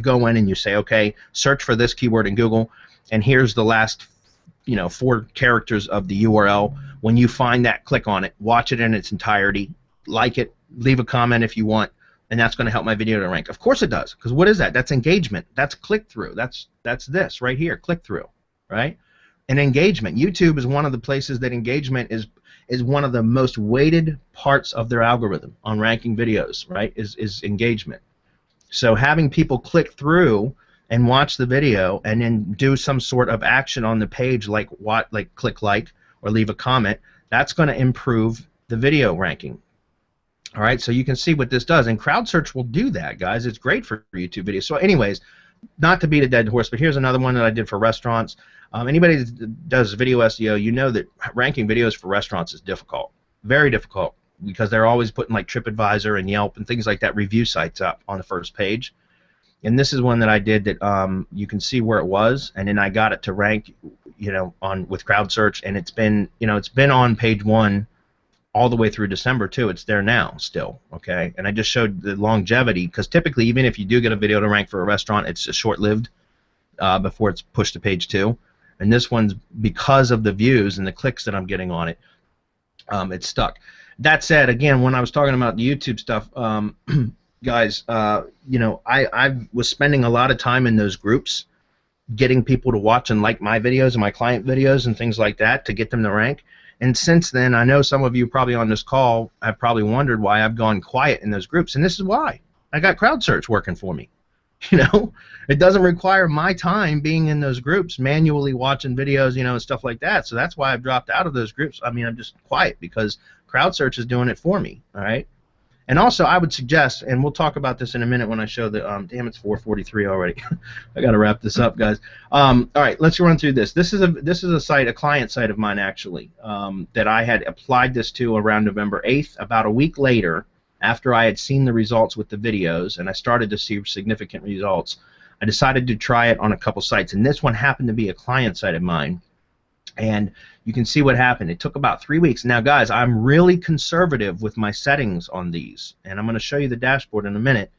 go in and you say, okay, search for this keyword in Google, and here's the last 4 characters of the URL. When you find that, click on it, watch it in its entirety, like it, leave a comment if you want, and that's going to help my video to rank. Of course it does, because what is that? That's engagement. That's click-through. That's this right here, click-through, right? And engagement. YouTube is one of the places that engagement is one of the most weighted parts of their algorithm on ranking videos, right, is engagement. So having people click through and watch the video and then do some sort of action on the page, like click like or leave a comment, that's going to improve the video ranking. All right, so you can see what this does, and crowd search will do that, guys. It's great for YouTube videos. So anyways, not to beat a dead horse, but here's another one that I did for restaurants. Anybody that does video SEO, you know that ranking videos for restaurants is difficult, very difficult, because they're always putting like TripAdvisor and Yelp and things like that, review sites up on the first page. And this is one that I did that you can see where it was, and then I got it to rank, with crowd search, and it's been on page 1 all the way through December too. It's there now still, okay? And I just showed the longevity, because typically even if you do get a video to rank for a restaurant, it's short-lived before it's pushed to page 2. And this one's, because of the views and the clicks that I'm getting on it, it's stuck. That said, again, when I was talking about the YouTube stuff, guys, I was spending a lot of time in those groups getting people to watch and like my videos and my client videos and things like that to get them to rank. And since then, I know some of you probably on this call have probably wondered why I've gone quiet in those groups, and this is why. I got crowd search working for me. It doesn't require my time being in those groups, manually watching videos, and stuff like that. So that's why I've dropped out of those groups. I mean, I'm just quiet because crowd search is doing it for me. All right. And also, I would suggest, and we'll talk about this in a minute when I show the, damn, it's 4:43 already. I got to wrap this up, guys. All right, let's run through this. This is a site, a client site of mine, actually, that I had applied this to around November 8th. About a week later, after I had seen the results with the videos, and I started to see significant results, I decided to try it on a couple sites. And this one happened to be a client site of mine. And you can see what happened. It took about 3 weeks. Now, guys, I'm really conservative with my settings on these, and I'm going to show you the dashboard in a minute.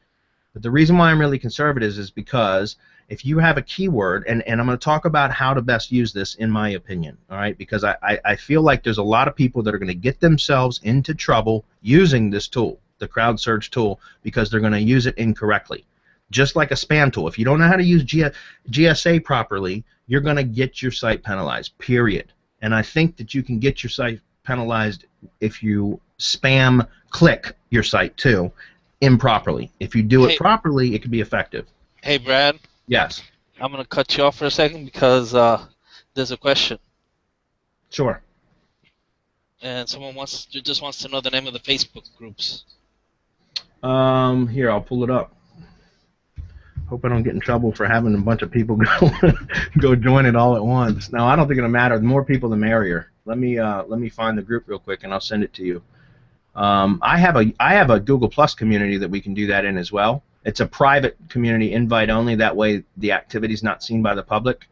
But the reason why I'm really conservative is because if you have a keyword, and I'm going to talk about how to best use this, in my opinion, all right, because I feel like there's a lot of people that are going to get themselves into trouble using this tool, the crowd search tool, because they're going to use it incorrectly. Just like a spam tool. If you don't know how to use GSA properly, you're going to get your site penalized, period. And I think that you can get your site penalized if you spam click your site too improperly. If you do it properly, it can be effective. Hey, Brad. Yes. I'm going to cut you off for a second because there's a question. Sure. And someone just wants to know the name of the Facebook groups. Here, I'll pull it up. Hope I don't get in trouble for having a bunch of people go join it all at once. Now, I don't think it'll matter. The more people, the merrier. Let me find the group real quick, and I'll send it to you. I have a Google Plus community that we can do that in as well. It's a private community, invite only. That way, the activity is not seen by the public.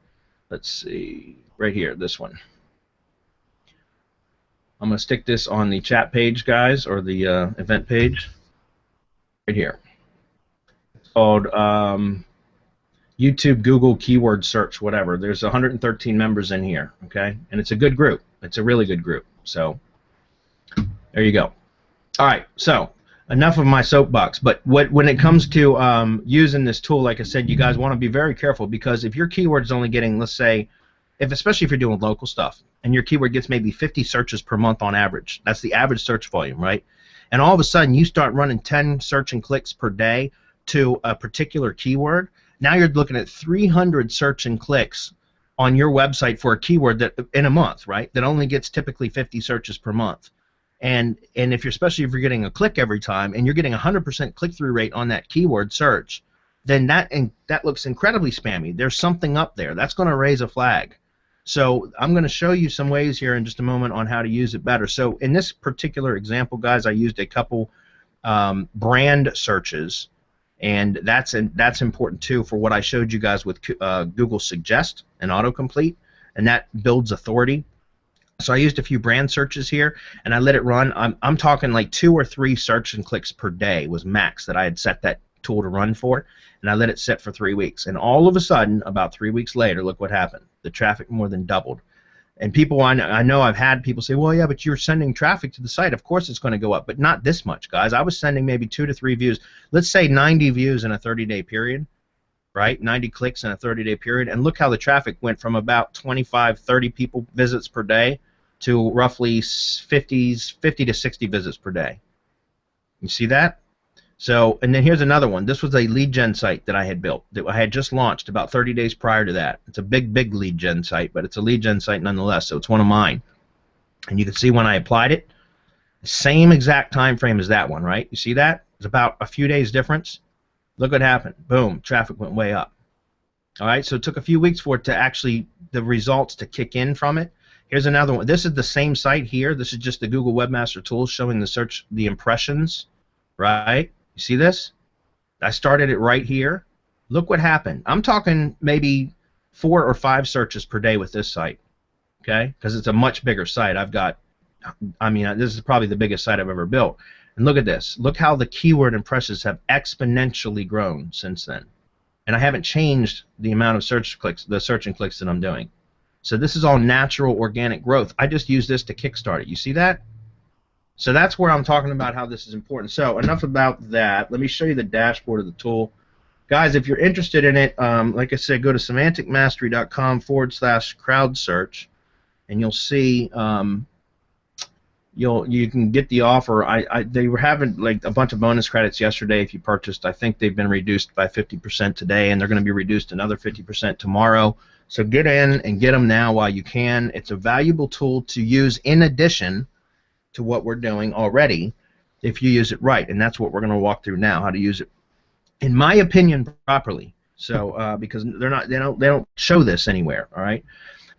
Let's see, right here, this one. I'm going to stick this on the chat page, guys, or the event page, right here. Called YouTube, Google, keyword search, whatever. There's 113 members in here, okay? And it's a good group. It's a really good group. So there you go. All right, so enough of my soapbox. But when it comes to using this tool, like I said, you guys want to be very careful, because if your keyword's only getting, let's say, especially if you're doing local stuff, and your keyword gets maybe 50 searches per month on average. That's the average search volume, right? And all of a sudden you start running 10 search and clicks per day to a particular keyword. Now you're looking at 300 search and clicks on your website for a keyword that in a month, right? That only gets typically 50 searches per month. And if you're, especially if you're getting a click every time and you're getting 100% click-through rate on that keyword search, then that looks incredibly spammy. There's something up there. That's going to raise a flag. So I'm going to show you some ways here in just a moment on how to use it better. So in this particular example, guys, I used a couple brand searches, and that's important too for what I showed you guys with Google Suggest and autocomplete, and that builds authority. So I used a few brand searches here, and I let it run. I'm talking like 2 or 3 search and clicks per day was max that I had set that tool to run for, and I let it sit for 3 weeks. And all of a sudden, about 3 weeks later, look what happened. The traffic more than doubled. And people, I know I've had people say, well, yeah, but you're sending traffic to the site. Of course it's going to go up, but not this much, guys. I was sending maybe 2 to 3 views. Let's say 90 views in a 30-day period, right? 90 clicks in a 30-day period. And look how the traffic went from about 25, 30 people visits per day to roughly 50 to 60 visits per day. You see that? So, and then here's another one. This was a lead gen site that I had built that I had just launched about 30 days prior to that. It's a big lead gen site, but it's a lead gen site nonetheless, so it's one of mine. And you can see when I applied it, same exact time frame as that one, right? You see that? It's about a few days difference. Look what happened. Boom, traffic went way up. All right, so it took a few weeks for it to actually, the results to kick in from it. Here's another one. This is the same site here. This is just the Google Webmaster Tools showing the impressions, right? You see this? I started it right here. Look what happened. I'm talking maybe 4 or 5 searches per day with this site, okay? Because it's a much bigger site. I've got, I mean, this is probably the biggest site I've ever built. And look at this. Look how the keyword impressions have exponentially grown since then. And I haven't changed the amount of search clicks, the search and clicks that I'm doing. So this is all natural organic growth. I just use this to kickstart it. You see that? So that's where I'm talking about how this is important. So enough about that. Let me show you the dashboard of the tool. Guys, if you're interested in it, like I said, go to semanticmastery.com/crowd search, and you'll see you can get the offer. They were having like a bunch of bonus credits yesterday if you purchased. I think they've been reduced by 50% today, and they're going to be reduced another 50% tomorrow. So get in and get them now while you can. It's a valuable tool to use in addition to what we're doing already if you use it right, and that's what we're going to walk through now, how to use it, in my opinion, properly. So because they don't show this anywhere, all right.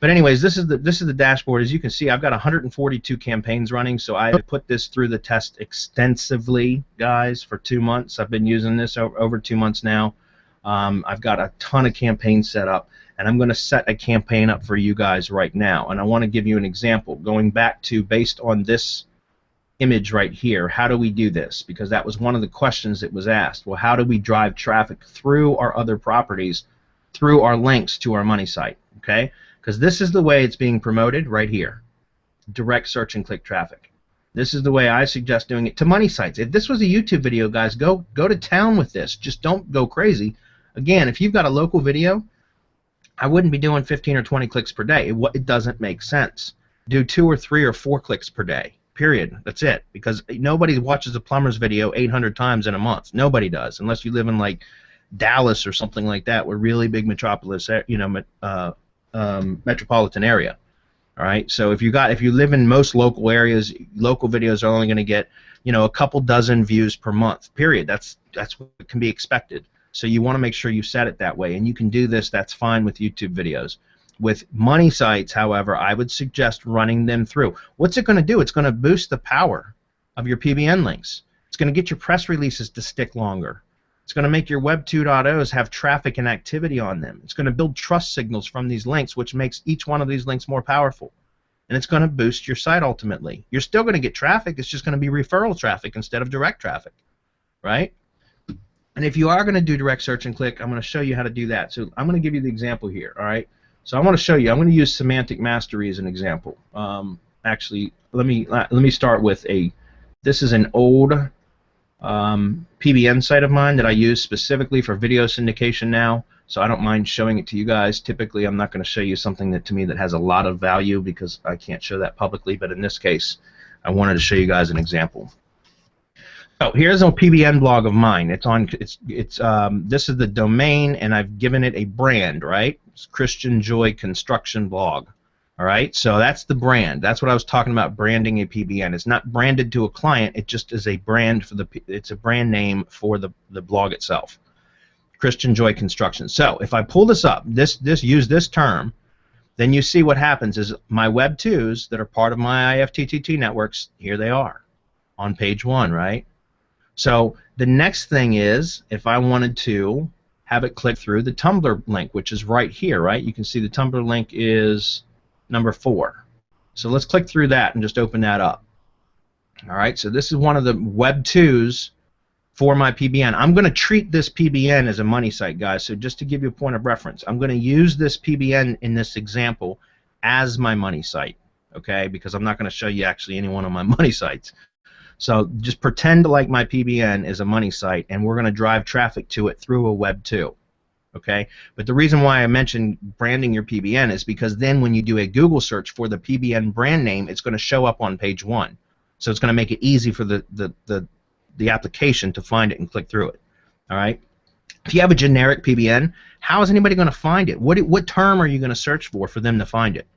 But anyways, this is the dashboard. As you can see, I've got 142 campaigns running, so I put this through the test extensively, guys, for 2 months. I've been using this over 2 months now. I've got a ton of campaigns set up, and I'm going to set a campaign up for you guys right now. And I want to give you an example, going back to based on this image right here. How do we do this? Because that was one of the questions that was asked. Well, how do we drive traffic through our other properties, through our links to our money site? Okay? Because this is the way it's being promoted right here. Direct search and click traffic. This is the way I suggest doing it to money sites. If this was a YouTube video, guys, go to town with this. Just don't go crazy. Again, if you've got a local video, I wouldn't be doing 15 or 20 clicks per day. It doesn't make sense. Do 2 or 3 or 4 clicks per day. Period. That's it. Because nobody watches a plumber's video 800 times in a month. Nobody does, unless you live in like Dallas or something like that, where really big metropolis, metropolitan area. All right. So if you live in most local areas, local videos are only going to get a couple dozen views per month. Period. That's what can be expected. So you want to make sure you set it that way, and you can do this. That's fine with YouTube videos. With money sites, however, I would suggest running them through. What's it going to do? It's going to boost the power of your PBN links. It's going to get your press releases to stick longer. It's going to make your Web 2.0s have traffic and activity on them. It's going to build trust signals from these links, which makes each one of these links more powerful. And it's going to boost your site ultimately. You're still going to get traffic. It's just going to be referral traffic instead of direct traffic, right? And if you are going to do direct search and click, I'm going to show you how to do that. So I'm going to give you the example here, all right? So I want to show you. I'm going to use Semantic Mastery as an example. Actually, let me start with this is an old PBN site of mine that I use specifically for video syndication now. So I don't mind showing it to you guys. Typically, I'm not going to show you something that to me that has a lot of value because I can't show that publicly. But in this case, I wanted to show you guys an example. So here's a PBN blog of mine. This is the domain, and I've given it a brand, right? It's Christian Joy Construction Blog. All right, so that's the brand. That's what I was talking about, branding a PBN. It's not branded to a client. It just is a brand for it's a brand name for the blog itself. Christian Joy Construction. So if I pull this up, use this term, then you see what happens is my Web 2s that are part of my IFTTT networks, here they are on page 1, right? So the next thing is if I wanted to have it click through the Tumblr link, which is right here, right? You can see the Tumblr link is number 4. So let's click through that and just open that up. All right, so this is one of the Web 2s for my PBN. I'm going to treat this PBN as a money site, guys. So just to give you a point of reference, I'm going to use this PBN in this example as my money site, okay? Because I'm not going to show you actually any one of my money sites. So just pretend like my PBN is a money site, and we're going to drive traffic to it through a Web 2, okay? But the reason why I mentioned branding your PBN is because then when you do a Google search for the PBN brand name, it's going to show up on page 1. So it's going to make it easy for the application to find it and click through it. All right. If you have a generic PBN, how is anybody going to find it? What term are you going to search for them to find it?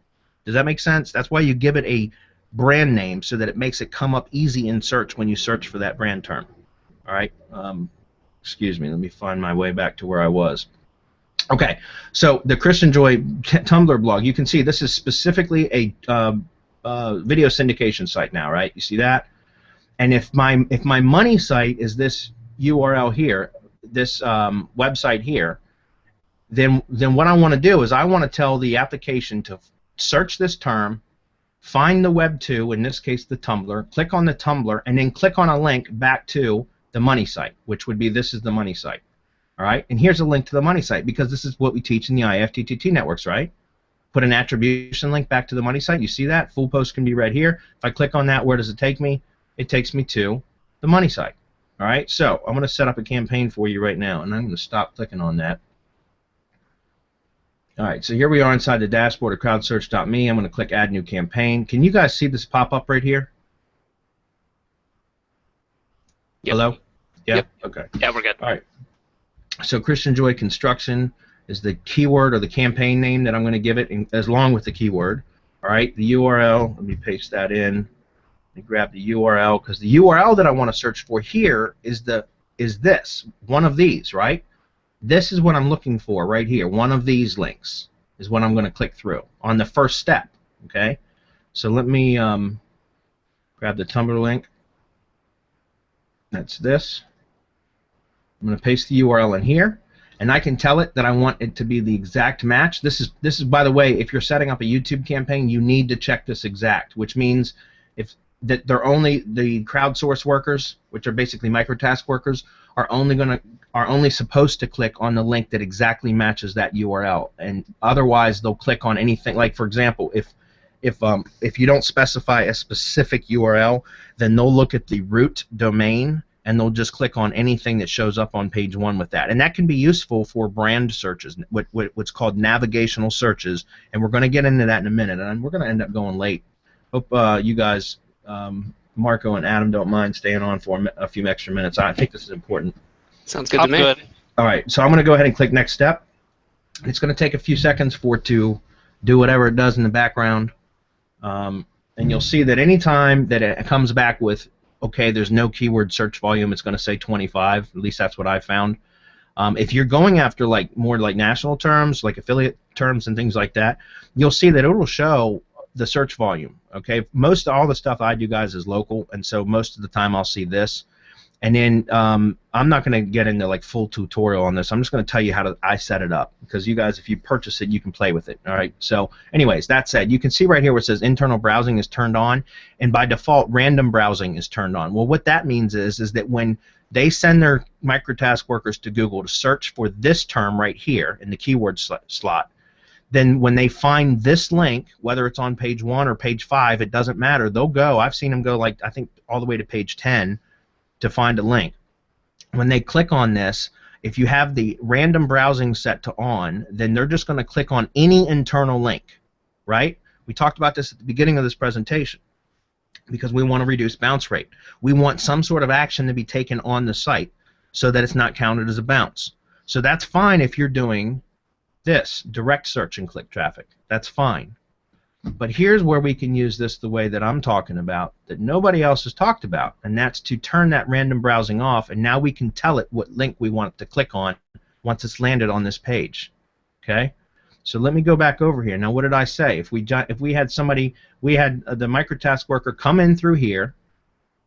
Does that make sense? That's why you give it a brand name so that it makes it come up easy in search when you search for that brand term. All right. Excuse me. Let me find my way back to where I was. Okay. So the Christian Joy Tumblr blog. You can see this is specifically a video syndication site now, right? You see that? And if my money site is this URL here, this website here, then what I want to do is I want to tell the application to search this term, find the Web 2, in this case the Tumblr, click on the Tumblr, and then click on a link back to the money site, which would be this is the money site. All right, and here's a link to the money site because this is what we teach in the IFTTT networks, right? Put an attribution link back to the money site. You see that? Full post can be read here. If I click on that, where does it take me? It takes me to the money site. All right, so I'm going to set up a campaign for you right now, and I'm going to stop clicking on that. All right, so here we are inside the dashboard of crowdsearch.me. I'm going to click Add New Campaign. Can you guys see this pop up right here? Yep. Hello? Yeah? Yep. Okay. Yeah, we're good. All right. So Christian Joy Construction is the keyword or the campaign name that I'm going to give it, as long with the keyword. All right, the URL, let me paste that in. Let me grab the URL, because the URL that I want to search for here is this, one of these, right? This is what I'm looking for right here. One of these links is what I'm going to click through on the first step, okay? So let me grab the Tumblr link. That's this. I'm going to paste the URL in here, and I can tell it that I want it to be the exact match. This is by the way, if you're setting up a YouTube campaign, you need to check this exact, which means that they're only the crowdsource workers, which are basically microtask workers, are only supposed to click on the link that exactly matches that URL, and otherwise they'll click on anything. Like for example, if you don't specify a specific URL, then they'll look at the root domain and they'll just click on anything that shows up on page 1 with that, and that can be useful for brand searches, what's called navigational searches, and we're going to get into that in a minute, and we're going to end up going late. Hope you guys. Marco and Adam don't mind staying on for a few extra minutes. I think this is important. Sounds good to me. Good. All right, so I'm going to go ahead and click Next Step. It's going to take a few seconds for it to do whatever it does in the background, and you'll see that any time that it comes back with, okay, there's no keyword search volume, it's going to say 25. At least that's what I found. If you're going after more like national terms, like affiliate terms and things like that, you'll see that it will show the search volume. Okay, all the stuff I do, guys, is local, and so most of the time I'll see this. And then I'm not going to get into like full tutorial on this. I'm just going to tell you how I set it up, because you guys, if you purchase it, you can play with it. All right. So, anyways, that said, you can see right here where it says internal browsing is turned on, and by default, random browsing is turned on. Well, what that means is that when they send their microtask workers to Google to search for this term right here in the keyword slot, then when they find this link, whether it's on page 1 or page 5, it doesn't matter. They'll go. I've seen them go like I think all the way to page 10 to find a link. When they click on this, if you have the random browsing set to on, then they're just going to click on any internal link, right? We talked about this at the beginning of this presentation because we want to reduce bounce rate. We want some sort of action to be taken on the site so that it's not counted as a bounce. So that's fine if you're doing this, direct search and click traffic. That's fine. But here's where we can use this the way that I'm talking about, that nobody else has talked about, and that's to turn that random browsing off, and now we can tell it what link we want it to click on once it's landed on this page. Okay? So let me go back over here. Now what did I say? If we had somebody, we had the microtask worker come in through here,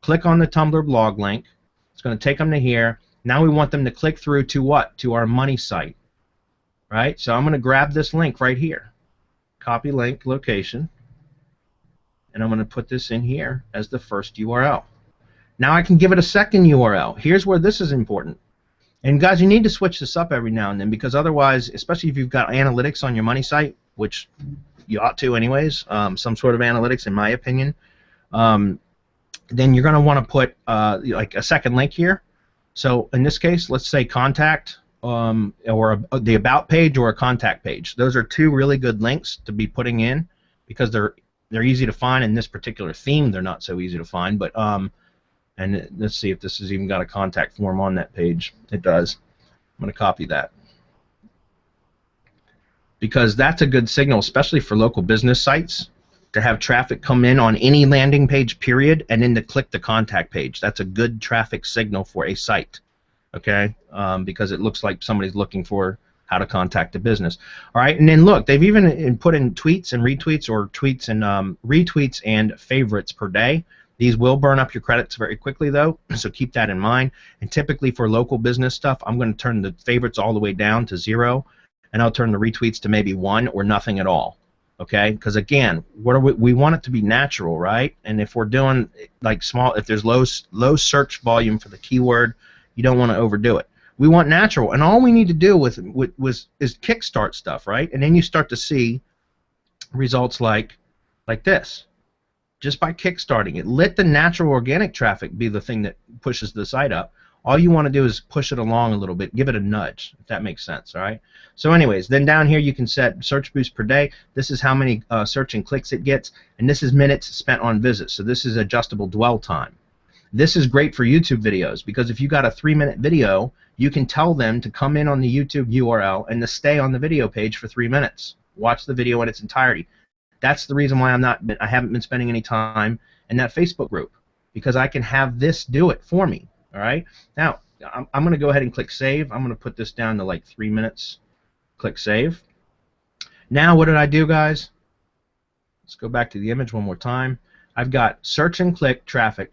click on the Tumblr blog link, it's going to take them to here. Now we want them to click through to what? To our money site. Right? So I'm going to grab this link right here. Copy link location, and I'm going to put this in here as the first URL. Now I can give it a second URL. Here's where this is important. And guys, you need to switch this up every now and then, because otherwise, especially if you've got analytics on your money site, which you ought to anyways, some sort of analytics in my opinion, then you're going to want to put like a second link here. So in this case, let's say contact, or the about page or a contact page. Those are two really good links to be putting in because they're easy to find. In this particular theme, they're not so easy to find. But and let's see if this has even got a contact form on that page. It does. I'm going to copy that because that's a good signal, especially for local business sites, to have traffic come in on any landing page, period, and then to click the contact page. That's a good traffic signal for a site. Okay, because it looks like somebody's looking for how to contact a business. All right, and then look, they've even put in tweets and retweets, or tweets and retweets and favorites per day. These will burn up your credits very quickly, though, so keep that in mind. And typically for local business stuff, I'm going to turn the favorites all the way down to 0, and I'll turn the retweets to maybe 1 or nothing at all. Okay, because again, what are we want it to be natural, right? And if we're doing like small, if there's low search volume for the keyword, you don't want to overdo it. We want natural, and all we need to do is kickstart stuff, right? And then you start to see results like this, just by kickstarting it. Let the natural organic traffic be the thing that pushes the site up. All you want to do is push it along a little bit, give it a nudge, if that makes sense, all right? So anyways, then down here you can set search boost per day. This is how many search and clicks it gets, and this is minutes spent on visits. So this is adjustable dwell time. This is great for YouTube videos because if you got a 3-minute video, you can tell them to come in on the YouTube URL and to stay on the video page for 3 minutes. Watch the video in its entirety. That's the reason why I haven't been spending any time in that Facebook group, because I can have this do it for me. All right. Now I'm going to go ahead and click save. I'm going to put this down to like 3 minutes. Click save. Now what did I do, guys? Let's go back to the image one more time. I've got search and click traffic.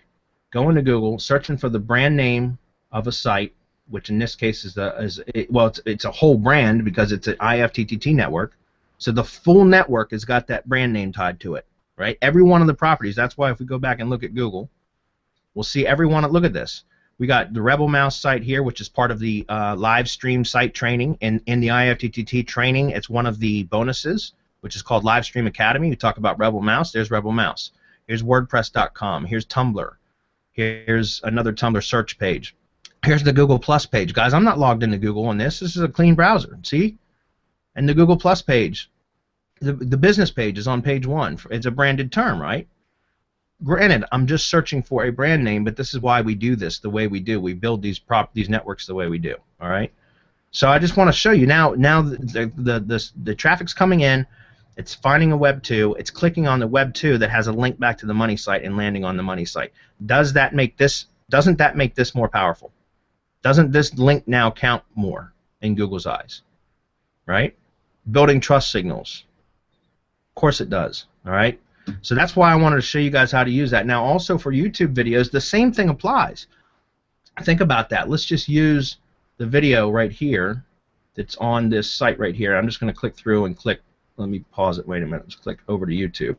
Go into Google, searching for the brand name of a site, which in this case is it's a whole brand because it's an IFTTT network. So the full network has got that brand name tied to it, right? Every one of the properties. That's why if we go back and look at Google, we'll see every one. Look at this. We got the Rebel Mouse site here, which is part of the live stream site training. In the IFTTT training, it's one of the bonuses, which is called Live Stream Academy. We talk about Rebel Mouse. There's Rebel Mouse. Here's WordPress.com. Here's Tumblr. Here's another Tumblr search page. Here's the Google Plus page. Guys, I'm not logged into Google on this. This is a clean browser. See? And the Google Plus page, the business page is on page 1. It's a branded term, right? Granted, I'm just searching for a brand name, but this is why we do this the way we do. We build these networks the way we do. All right? So I just want to show you now the traffic's coming in. It's finding a Web 2. It's clicking on the Web 2 that has a link back to the money site and landing on the money site. Doesn't that make this more powerful? Doesn't this link now count more in Google's eyes? Right? Building trust signals. Of course it does. All right? So that's why I wanted to show you guys how to use that. Now also for YouTube videos, the same thing applies. Think about that. Let's just use the video right here that's on this site right here. I'm just going to click through and click. Let me pause it. Wait a minute. Let's click over to YouTube.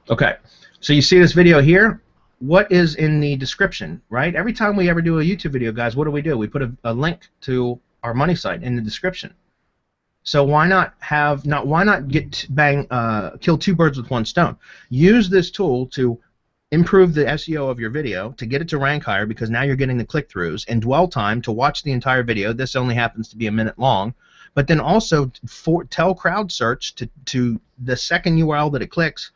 Okay. So you see this video here? What is in the description, right? Every time we ever do a YouTube video, guys, what do? We put a link to our money site in the description. So why not kill 2 birds with 1 stone? Use this tool to improve the SEO of your video to get it to rank higher, because now you're getting the click-throughs, and dwell time to watch the entire video. This only happens to be a minute long. But then also tell crowd search to the second URL that it clicks,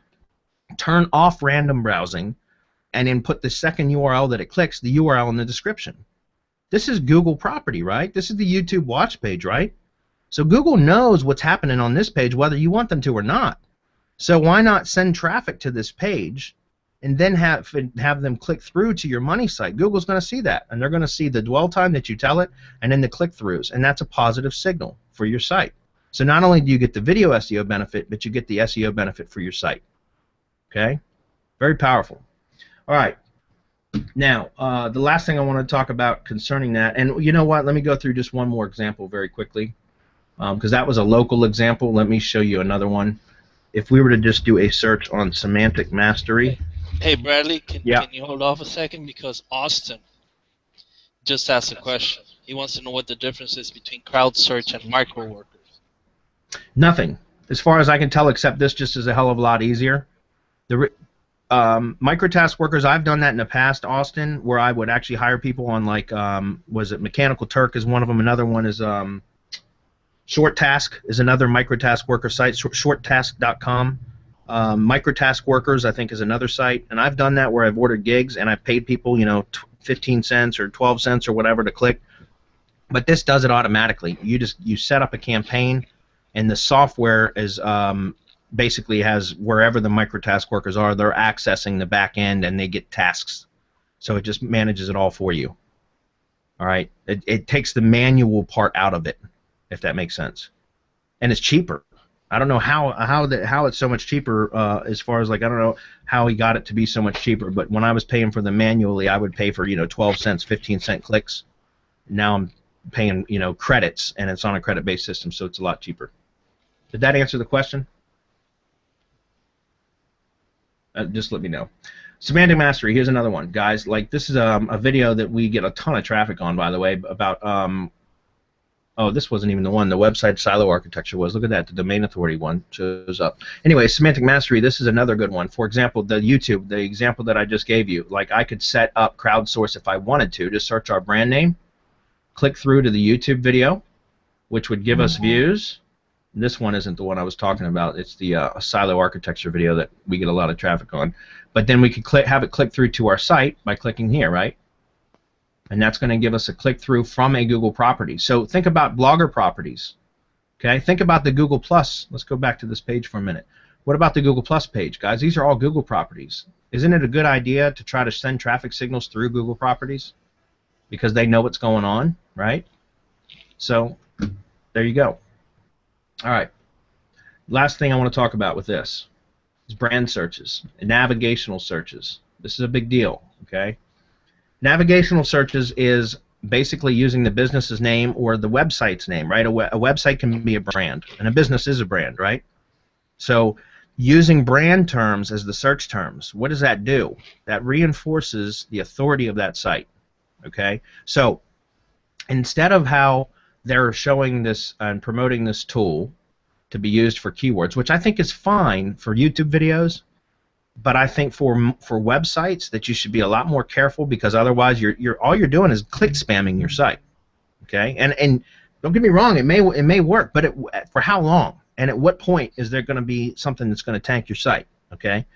turn off random browsing, and then put the second URL that it clicks, the URL in the description. This is Google property, right? This is the YouTube watch page, right? So Google knows what's happening on this page whether you want them to or not. So why not send traffic to this page and then have them click through to your money site? Google's going to see that, and they're going to see the dwell time that you tell it and then the click-throughs, and that's a positive signal for your site. So not only do you get the video SEO benefit, but you get the SEO benefit for your site. Okay? Very powerful. All right. Now, the last thing I want to talk about concerning that, and you know what? Let me go through just one more example very quickly, because that was a local example. Let me show you another one. If we were to just do a search on semantic mastery. Hey Bradley, can you hold off a second, because Austin just asked a question. He wants to know what the difference is between crowd search and micro workers. Nothing, as far as I can tell, except this just is a hell of a lot easier. The microtask workers, I've done that in the past, Austin, where I would actually hire people on, like, was it Mechanical Turk is one of them. Another one is Short Task is another microtask worker site, shorttask.com. Microtask Workers, I think, is another site, and I've done that where I've ordered gigs and I've paid people, 15 cents or 12 cents or whatever to click. But this does it automatically. You set up a campaign, and the software is basically has wherever the microtask workers are, they're accessing the back end and they get tasks. So it just manages it all for you. All right, it takes the manual part out of it, if that makes sense, and it's cheaper. I don't know how it's so much cheaper, as far as, like, I don't know how he got it to be so much cheaper, but when I was paying for them manually, I would pay for 12 cents, 15 cent clicks. Now I'm paying credits, and it's on a credit-based system, so it's a lot cheaper. Did that answer the question? Just let me know. Semantic mastery. Here's another one, guys. Like, this is a video that we get a ton of traffic on, by the way, about oh, this wasn't even the one. The website silo architecture was. Look at that. The domain authority one shows up. Anyway, semantic mastery, this is another good one. For example, the YouTube, the example that I just gave you. Like, I could set up crowdsource if I wanted to search our brand name, click through to the YouTube video, which would give us views. This one isn't the one I was talking about. It's the silo architecture video that we get a lot of traffic on. But then we could have it click through to our site by clicking here, right? And that's going to give us a click-through from a Google property. So think about blogger properties. Okay, think about the Google Plus. Let's go back to this page for a minute. What about the Google Plus page, guys? These are all Google properties. Isn't it a good idea to try to send traffic signals through Google properties? Because they know what's going on, right? So there you go. All right. Last thing I want to talk about with this is brand searches and navigational searches. This is a big deal, okay? Navigational searches is basically using the business's name or the website's name, right? A website can be a brand, and a business is a brand, right? So using brand terms as the search terms, what does that do? That reinforces the authority of that site, okay? So instead of how they're showing this and promoting this tool to be used for keywords, which I think is fine for YouTube videos, but I think for websites that you should be a lot more careful, because otherwise all you're doing is click spamming your site, okay? And don't get me wrong, it may work, but for how long and at what point is there going to be something that's going to tank your site, okay?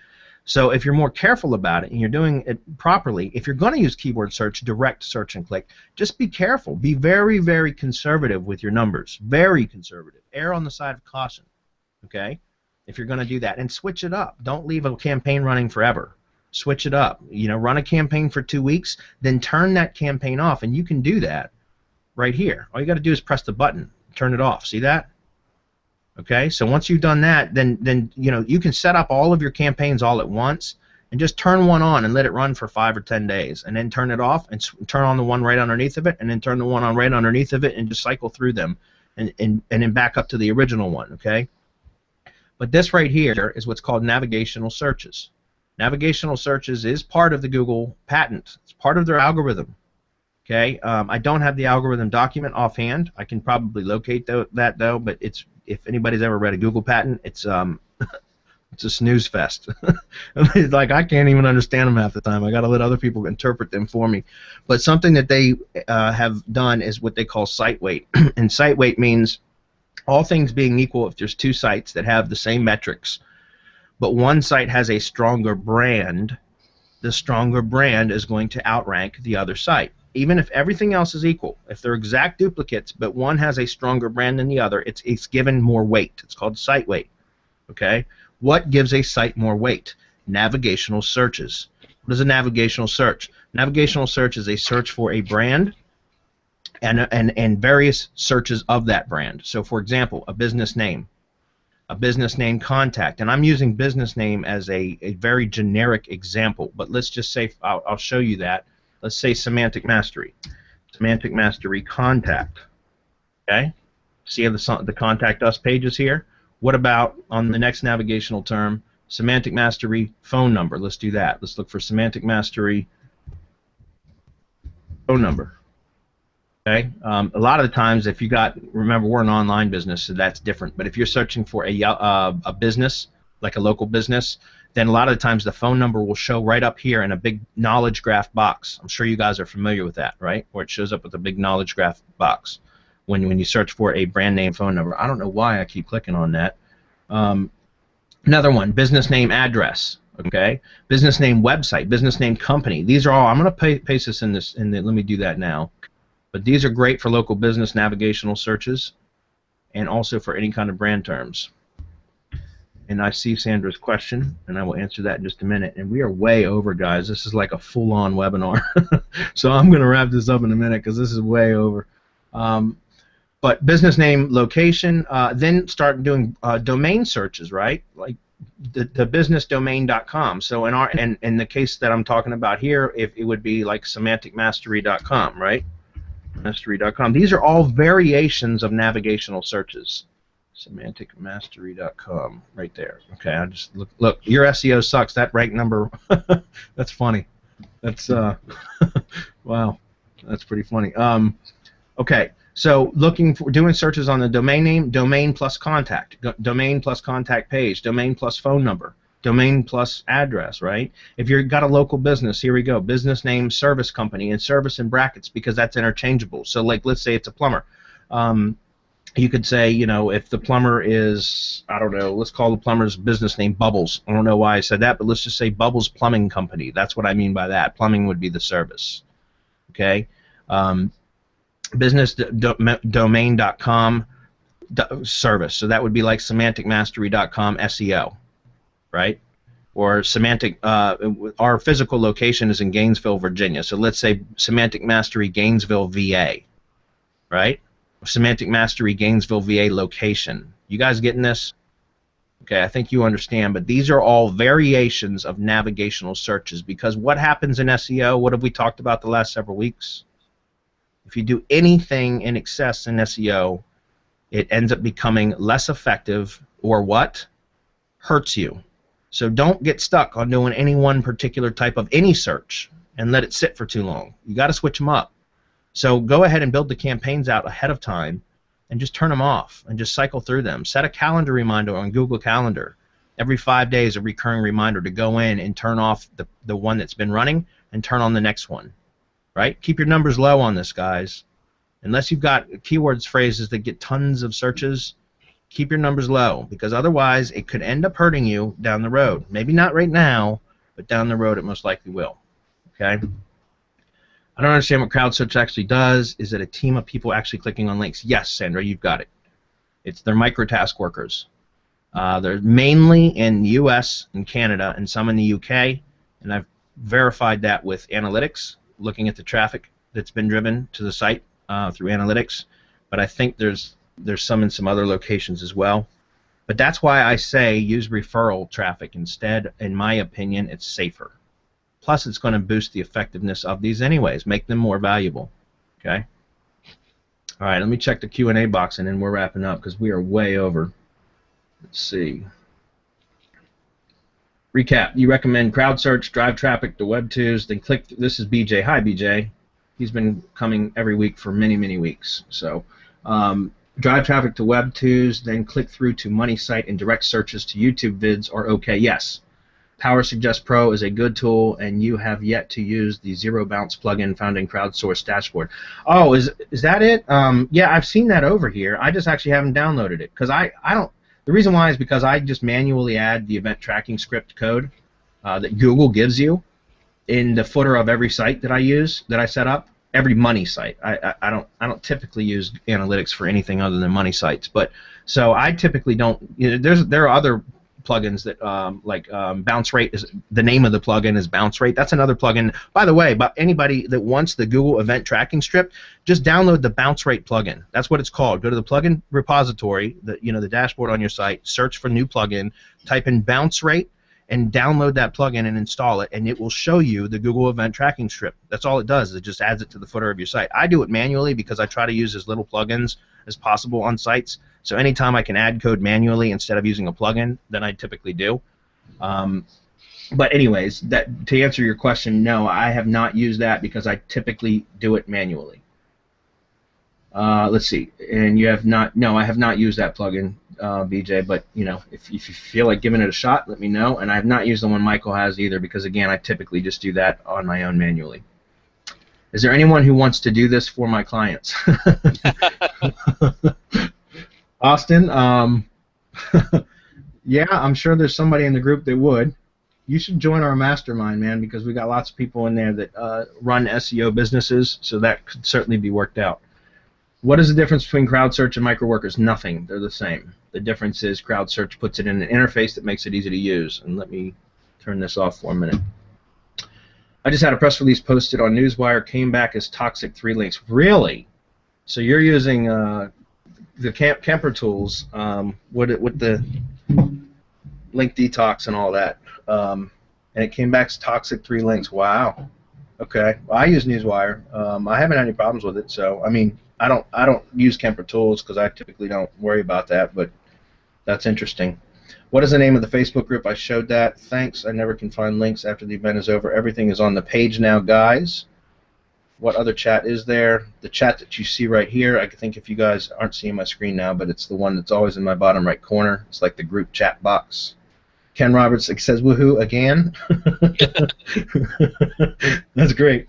So if you're more careful about it and you're doing it properly, if you're going to use keyword search, direct search and click, just be careful. Be very, very conservative with your numbers. Very conservative. Err on the side of caution, okay? If you're going to do that, and switch it up. Don't leave a campaign running forever. Switch it up. Run a campaign for 2 weeks, then turn that campaign off, and you can do that right here. All you got to do is press the button, turn it off. See that? Okay. So once you've done that, then you can set up all of your campaigns all at once, and just turn one on and let it run for 5 or 10 days, and then turn it off and turn on the one right underneath of it, and then turn the one on right underneath of it, and just cycle through them, and then back up to the original one. Okay. But this right here is what's called navigational searches. Navigational searches is part of the Google patent. It's part of their algorithm. Okay, I don't have the algorithm document offhand. I can probably locate that though. But if anybody's ever read a Google patent, it's It's a snooze fest. It's like I can't even understand them half the time. I got to let other people interpret them for me. But something that they have done is what they call site weight. And site weight means all things being equal, if there's two sites that have the same metrics, but one site has a stronger brand, the stronger brand is going to outrank the other site. Even if everything else is equal, if they're exact duplicates, but one has a stronger brand than the other, it's given more weight. It's called site weight. Okay? What gives a site more weight? Navigational searches. What is a navigational search? Navigational search is a search for a brand and various searches of that brand. So, for example, a business name contact. And I'm using business name as a very generic example, but let's just say, I'll show you that. Let's say semantic mastery. Semantic mastery contact. Okay? See the contact us pages here? What about on the next navigational term, semantic mastery phone number? Let's do that. Let's look for semantic mastery phone number. Okay. A lot of the times, if you remember, we're an online business, so that's different. But if you're searching for a business, like a local business, then a lot of the times the phone number will show right up here in a big knowledge graph box. I'm sure you guys are familiar with that, right? Where it shows up with a big knowledge graph box when you search for a brand name phone number. I don't know why I keep clicking on that. Another one, business name address. Okay, business name website, business name company. These are all. I'm going to paste this in this. Let me do that now. But these are great for local business navigational searches, and also for any kind of brand terms. And I see Sandra's question, and I will answer that in just a minute. And we are way over, guys. This is like a full-on webinar. So I'm going to wrap this up in a minute because this is way over. But business name, location, then start doing domain searches, right? Like the businessdomain.com. So in the case that I'm talking about here, if it would be like semanticmastery.com, right? Mastery.com. These are all variations of navigational searches. Semanticmastery.com, right there. Okay, I just look. Your SEO sucks. That rank number. That's funny. That's wow. That's pretty funny. Okay. So doing searches on the domain name, domain plus contact, domain plus contact page, domain plus phone number, domain plus address, right? If you've got a local business, here we go, business name, service company, and service in brackets because that's interchangeable. So like let's say it's a plumber. You could say, you know, if the plumber is, I don't know, let's call the plumber's business name Bubbles. I don't know why I said that, but let's just say Bubbles Plumbing Company. That's what I mean by that. Plumbing would be the service. Okay? Businessdomain.com service. So that would be like semanticmastery.com SEO, right? Or our physical location is in Gainesville, Virginia. So let's say Semantic Mastery Gainesville, VA, right? Semantic Mastery Gainesville, VA location. You guys getting this? Okay, I think you understand, but these are all variations of navigational searches because what happens in SEO, what have we talked about the last several weeks? If you do anything in excess in SEO, it ends up becoming less effective or what? Hurts you. So don't get stuck on doing any one particular type of any search and let it sit for too long. You got to switch them up. So go ahead and build the campaigns out ahead of time and just turn them off and just cycle through them. Set a calendar reminder on Google Calendar. Every 5 days, a recurring reminder to go in and turn off the one that's been running and turn on the next one. Right? Keep your numbers low on this, guys. Unless you've got keywords phrases that get tons of searches, keep your numbers low because otherwise it could end up hurting you down the road. Maybe not right now, but down the road it most likely will. Okay? I don't understand what crowd search actually does. Is it a team of people actually clicking on links? Yes, Sandra, you've got it. They're microtask workers. They're mainly in the US and Canada and some in the UK, and I've verified that with analytics, looking at the traffic that's been driven to the site through analytics, but I think there's some in some other locations as well. But that's why I say use referral traffic instead. In my opinion, it's safer. Plus, it's going to boost the effectiveness of these anyways, make them more valuable. Okay? All right, let me check the Q&A box, and then we're wrapping up because we are way over. Let's see. Recap. You recommend crowd search, drive traffic to Web2s, then click. This is BJ. Hi, BJ. He's been coming every week for many, many weeks. So Drive traffic to Web2s, then click through to money site and direct searches to YouTube vids are okay. Yes. Power Suggest Pro is a good tool, and you have yet to use the Zero Bounce plugin found in Crowdsource Dashboard. Oh, is that it? Yeah, I've seen that over here. I just actually haven't downloaded it because I don't. The reason why is because I just manually add the event tracking script code that Google gives you in the footer of every site that I use, that I set up. Every money site. I don't typically use analytics for anything other than money sites. But so I typically don't. You know, there are other plugins that Bounce Rate is the name of the plugin is Bounce Rate. That's another plugin. By the way, but anybody that wants the Google Event Tracking Script, just download the Bounce Rate plugin. That's what it's called. Go to the plugin repository, the dashboard on your site, search for new plugin, type in Bounce Rate, and download that plugin and install it, and it will show you the Google Event Tracking Script. That's all it does. It just adds it to the footer of your site. I do it manually because I try to use as little plugins as possible on sites. So anytime I can add code manually instead of using a plugin, then I typically do. But anyways, to answer your question, no, I have not used that because I typically do it manually. Let's see, and you have not? No, I have not used that plugin, BJ. But if you feel like giving it a shot, let me know. And I have not used the one Michael has either because again, I typically just do that on my own manually. Is there anyone who wants to do this for my clients? Austin, yeah, I'm sure there's somebody in the group that would. You should join our mastermind, man, because we got lots of people in there that run SEO businesses, so that could certainly be worked out. What is the difference between CrowdSearch and microworkers? Nothing. They're the same. The difference is CrowdSearch puts it in an interface that makes it easy to use. And let me turn this off for a minute. I just had a press release posted on Newswire, came back as toxic 3 links. Really? So you're using the Camper tools with the link detox and all that, and it came back as toxic 3 links. Wow. Okay. Well, I use Newswire. I haven't had any problems with it. So I mean, I don't use Camper tools because I typically don't worry about that. But that's interesting. What is the name of the Facebook group? I showed that. Thanks. I never can find links after the event is over. Everything is on the page now, guys. What other chat is there? The chat that you see right here. I think if you guys aren't seeing my screen now, but it's the one that's always in my bottom right corner. It's like the group chat box. Ken Roberts says, woohoo, again. That's great.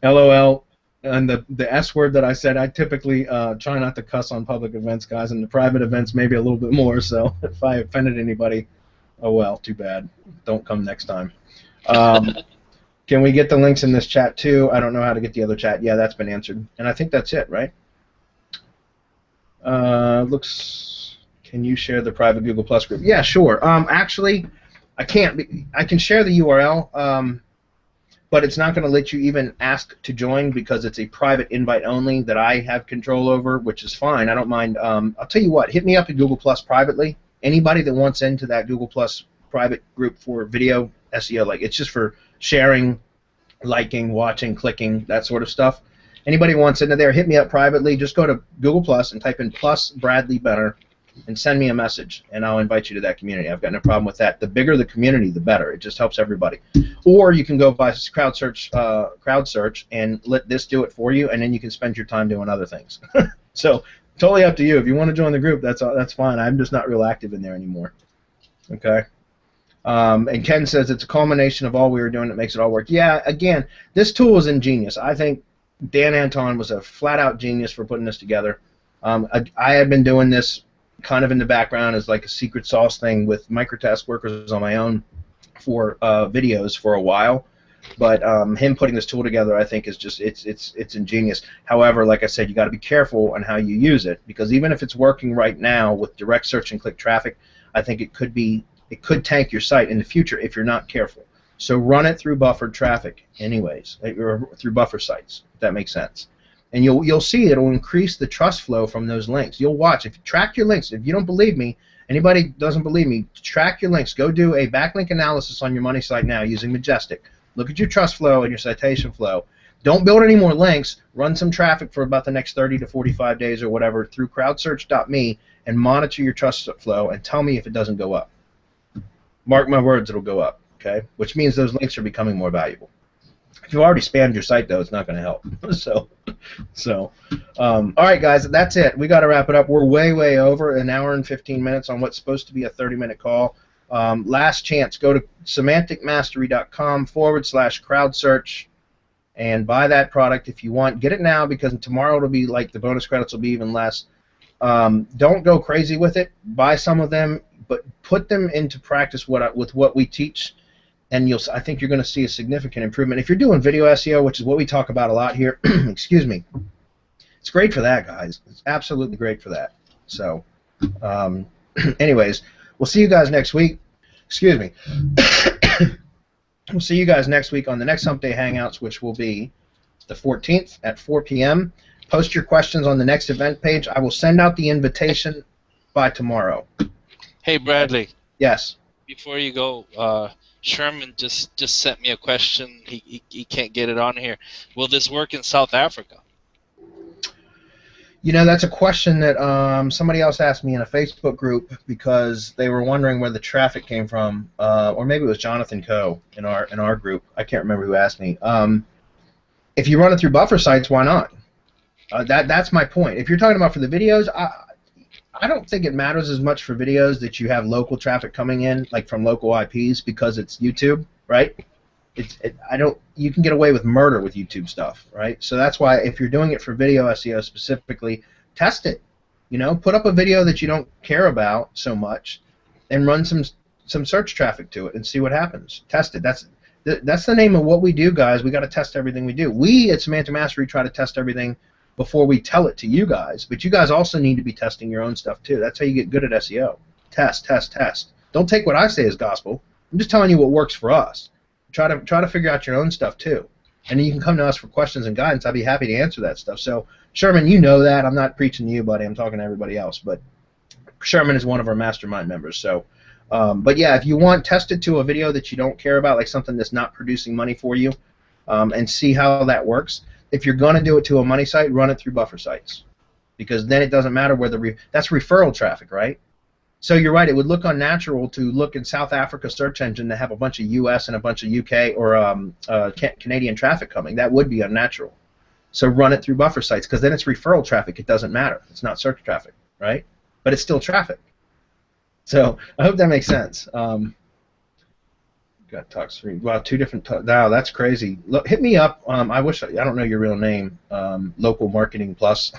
LOL. And the S word that I said, I typically try not to cuss on public events, guys, and the private events maybe a little bit more, so if I offended anybody, oh well, too bad. Don't come next time. Can we get the links in this chat too? I don't know how to get the other chat. Yeah, that's been answered. And I think that's it, right? Can you share the private Google Plus group? Yeah, sure. Actually, I can't. I can share the URL, but it's not going to let you even ask to join because it's a private invite only that I have control over, which is fine. I don't mind. I'll tell you what. Hit me up at Google Plus privately. Anybody that wants into that Google Plus private group for video SEO, like it's just for sharing, liking, watching, clicking, that sort of stuff. Anybody who wants into there, hit me up privately. Just go to Google Plus and type in plus Bradley Benner and send me a message, and I'll invite you to that community. I've got no problem with that. The bigger the community, the better. It just helps everybody. Or you can go by CrowdSearch and let this do it for you, and then you can spend your time doing other things. So totally up to you. If you want to join the group, that's fine. I'm just not real active in there anymore. Okay. And Ken says it's a culmination of all we were doing that makes it all work. Yeah, again, this tool is ingenious. I think Dan Anton was a flat-out genius for putting this together. I had been doing this kind of in the background as like a secret sauce thing with microtask workers on my own for videos for a while. But him putting this tool together, I think, is just it's ingenious. However, like I said, you got to be careful on how you use it because even if it's working right now with direct search and click traffic, I think it could tank your site in the future if you're not careful. So run it through buffered traffic, anyways, or through buffer sites. If that makes sense. And you'll see it'll increase the trust flow from those links. You'll watch. If you track your links, if you don't believe me, anybody doesn't believe me, track your links. Go do a backlink analysis on your money site now using Majestic. Look at your trust flow and your citation flow. Don't build any more links. Run some traffic for about the next 30 to 45 days or whatever through crowdsearch.me and monitor your trust flow and tell me if it doesn't go up. Mark my words, it'll go up. Okay, which means those links are becoming more valuable. If you've already spammed your site, though, it's not going to help. All right, guys, that's it. We got to wrap it up. We're way over an hour and 15 minutes on what's supposed to be a 30-minute call. Last chance, go to semanticmastery.com/crowdsearch and buy that product if you want. Get it now because tomorrow it'll be like the bonus credits will be even less. Don't go crazy with it. Buy some of them, but put them into practice with what we teach, and I think you're going to see a significant improvement. If you're doing video SEO, which is what we talk about a lot here, excuse me, it's great for that, guys. It's absolutely great for that. So, anyways, we'll see you guys next week. Excuse me. We'll see you guys next week on the next Hump Day Hangouts, which will be the 14th at 4 p.m. Post your questions on the next event page. I will send out the invitation by tomorrow. Hey, Bradley. Yes. Before you go, Sherman just sent me a question. He can't get it on here. Will this work in South Africa? You know, that's a question that somebody else asked me in a Facebook group because they were wondering where the traffic came from, or maybe it was Jonathan Coe in our group. I can't remember who asked me. If you run it through buffer sites, why not? That's my point. If you're talking about for the videos, I don't think it matters as much for videos that you have local traffic coming in, like from local IPs, because it's YouTube, right? You can get away with murder with YouTube stuff, right? So that's why if you're doing it for video SEO specifically, test it. You know, put up a video that you don't care about so much, and run some search traffic to it and see what happens. Test it. That's the name of what we do, guys. We got to test everything we do. We at Semantic Mastery try to test everything before we tell it to you guys, but you guys also need to be testing your own stuff too. That's how you get good at SEO. Test, test, test. Don't take what I say as gospel. I'm just telling you what works for us. Try to figure out your own stuff too, and you can come to us for questions and guidance. I'd be happy to answer that stuff. So Sherman, you know that. I'm not preaching to you, buddy. I'm talking to everybody else. But Sherman is one of our mastermind members. So, but yeah, if you want, test it to a video that you don't care about, like something that's not producing money for you, and see how that works. If you're going to do it to a money site, run it through buffer sites, because then it doesn't matter whether that's referral traffic, right? So you're right. It would look unnatural to look in South Africa search engine to have a bunch of U.S. and a bunch of UK or Canadian traffic coming. That would be unnatural. So run it through buffer sites, because then it's referral traffic. It doesn't matter. It's not search traffic, right? But it's still traffic. So I hope that makes sense. Got talk three. Wow, two different. Wow, that's crazy. Look, hit me up. I wish I don't know your real name. Local Marketing Plus,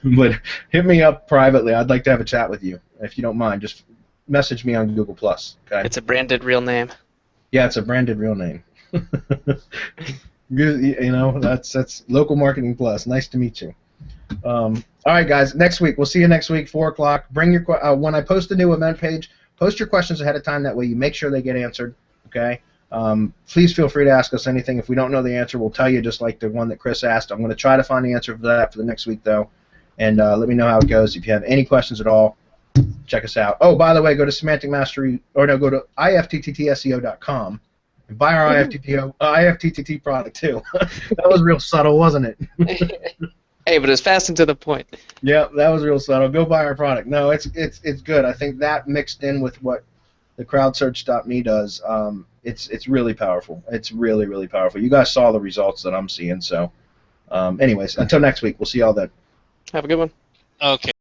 but hit me up privately. I'd like to have a chat with you if you don't mind. Just message me on Google Plus. Okay. It's a branded real name. Yeah, it's a branded real name. You know, that's Local Marketing Plus. Nice to meet you. All right, guys. Next week, we'll see you next week, 4 o'clock. Bring your when I post a new event page, post your questions ahead of time. That way, you make sure they get answered. Okay. Please feel free to ask us anything. If we don't know the answer, we'll tell you, just like the one that Chris asked. I'm going to try to find the answer for that for the next week, though. And let me know how it goes. If you have any questions at all, check us out. Oh, by the way, go to Semantic Mastery, or no, go to iftttseo.com and buy our IFTTT product, too. That was real subtle, wasn't it? Hey, but it's fast and to the point. Yeah, that was real subtle. Go buy our product. No, it's good. I think that mixed in with what the crowdsearch.me does, it's really powerful. It's really, really powerful. You guys saw the results that I'm seeing. So, anyways, until next week, we'll see y'all then. Have a good one. Okay.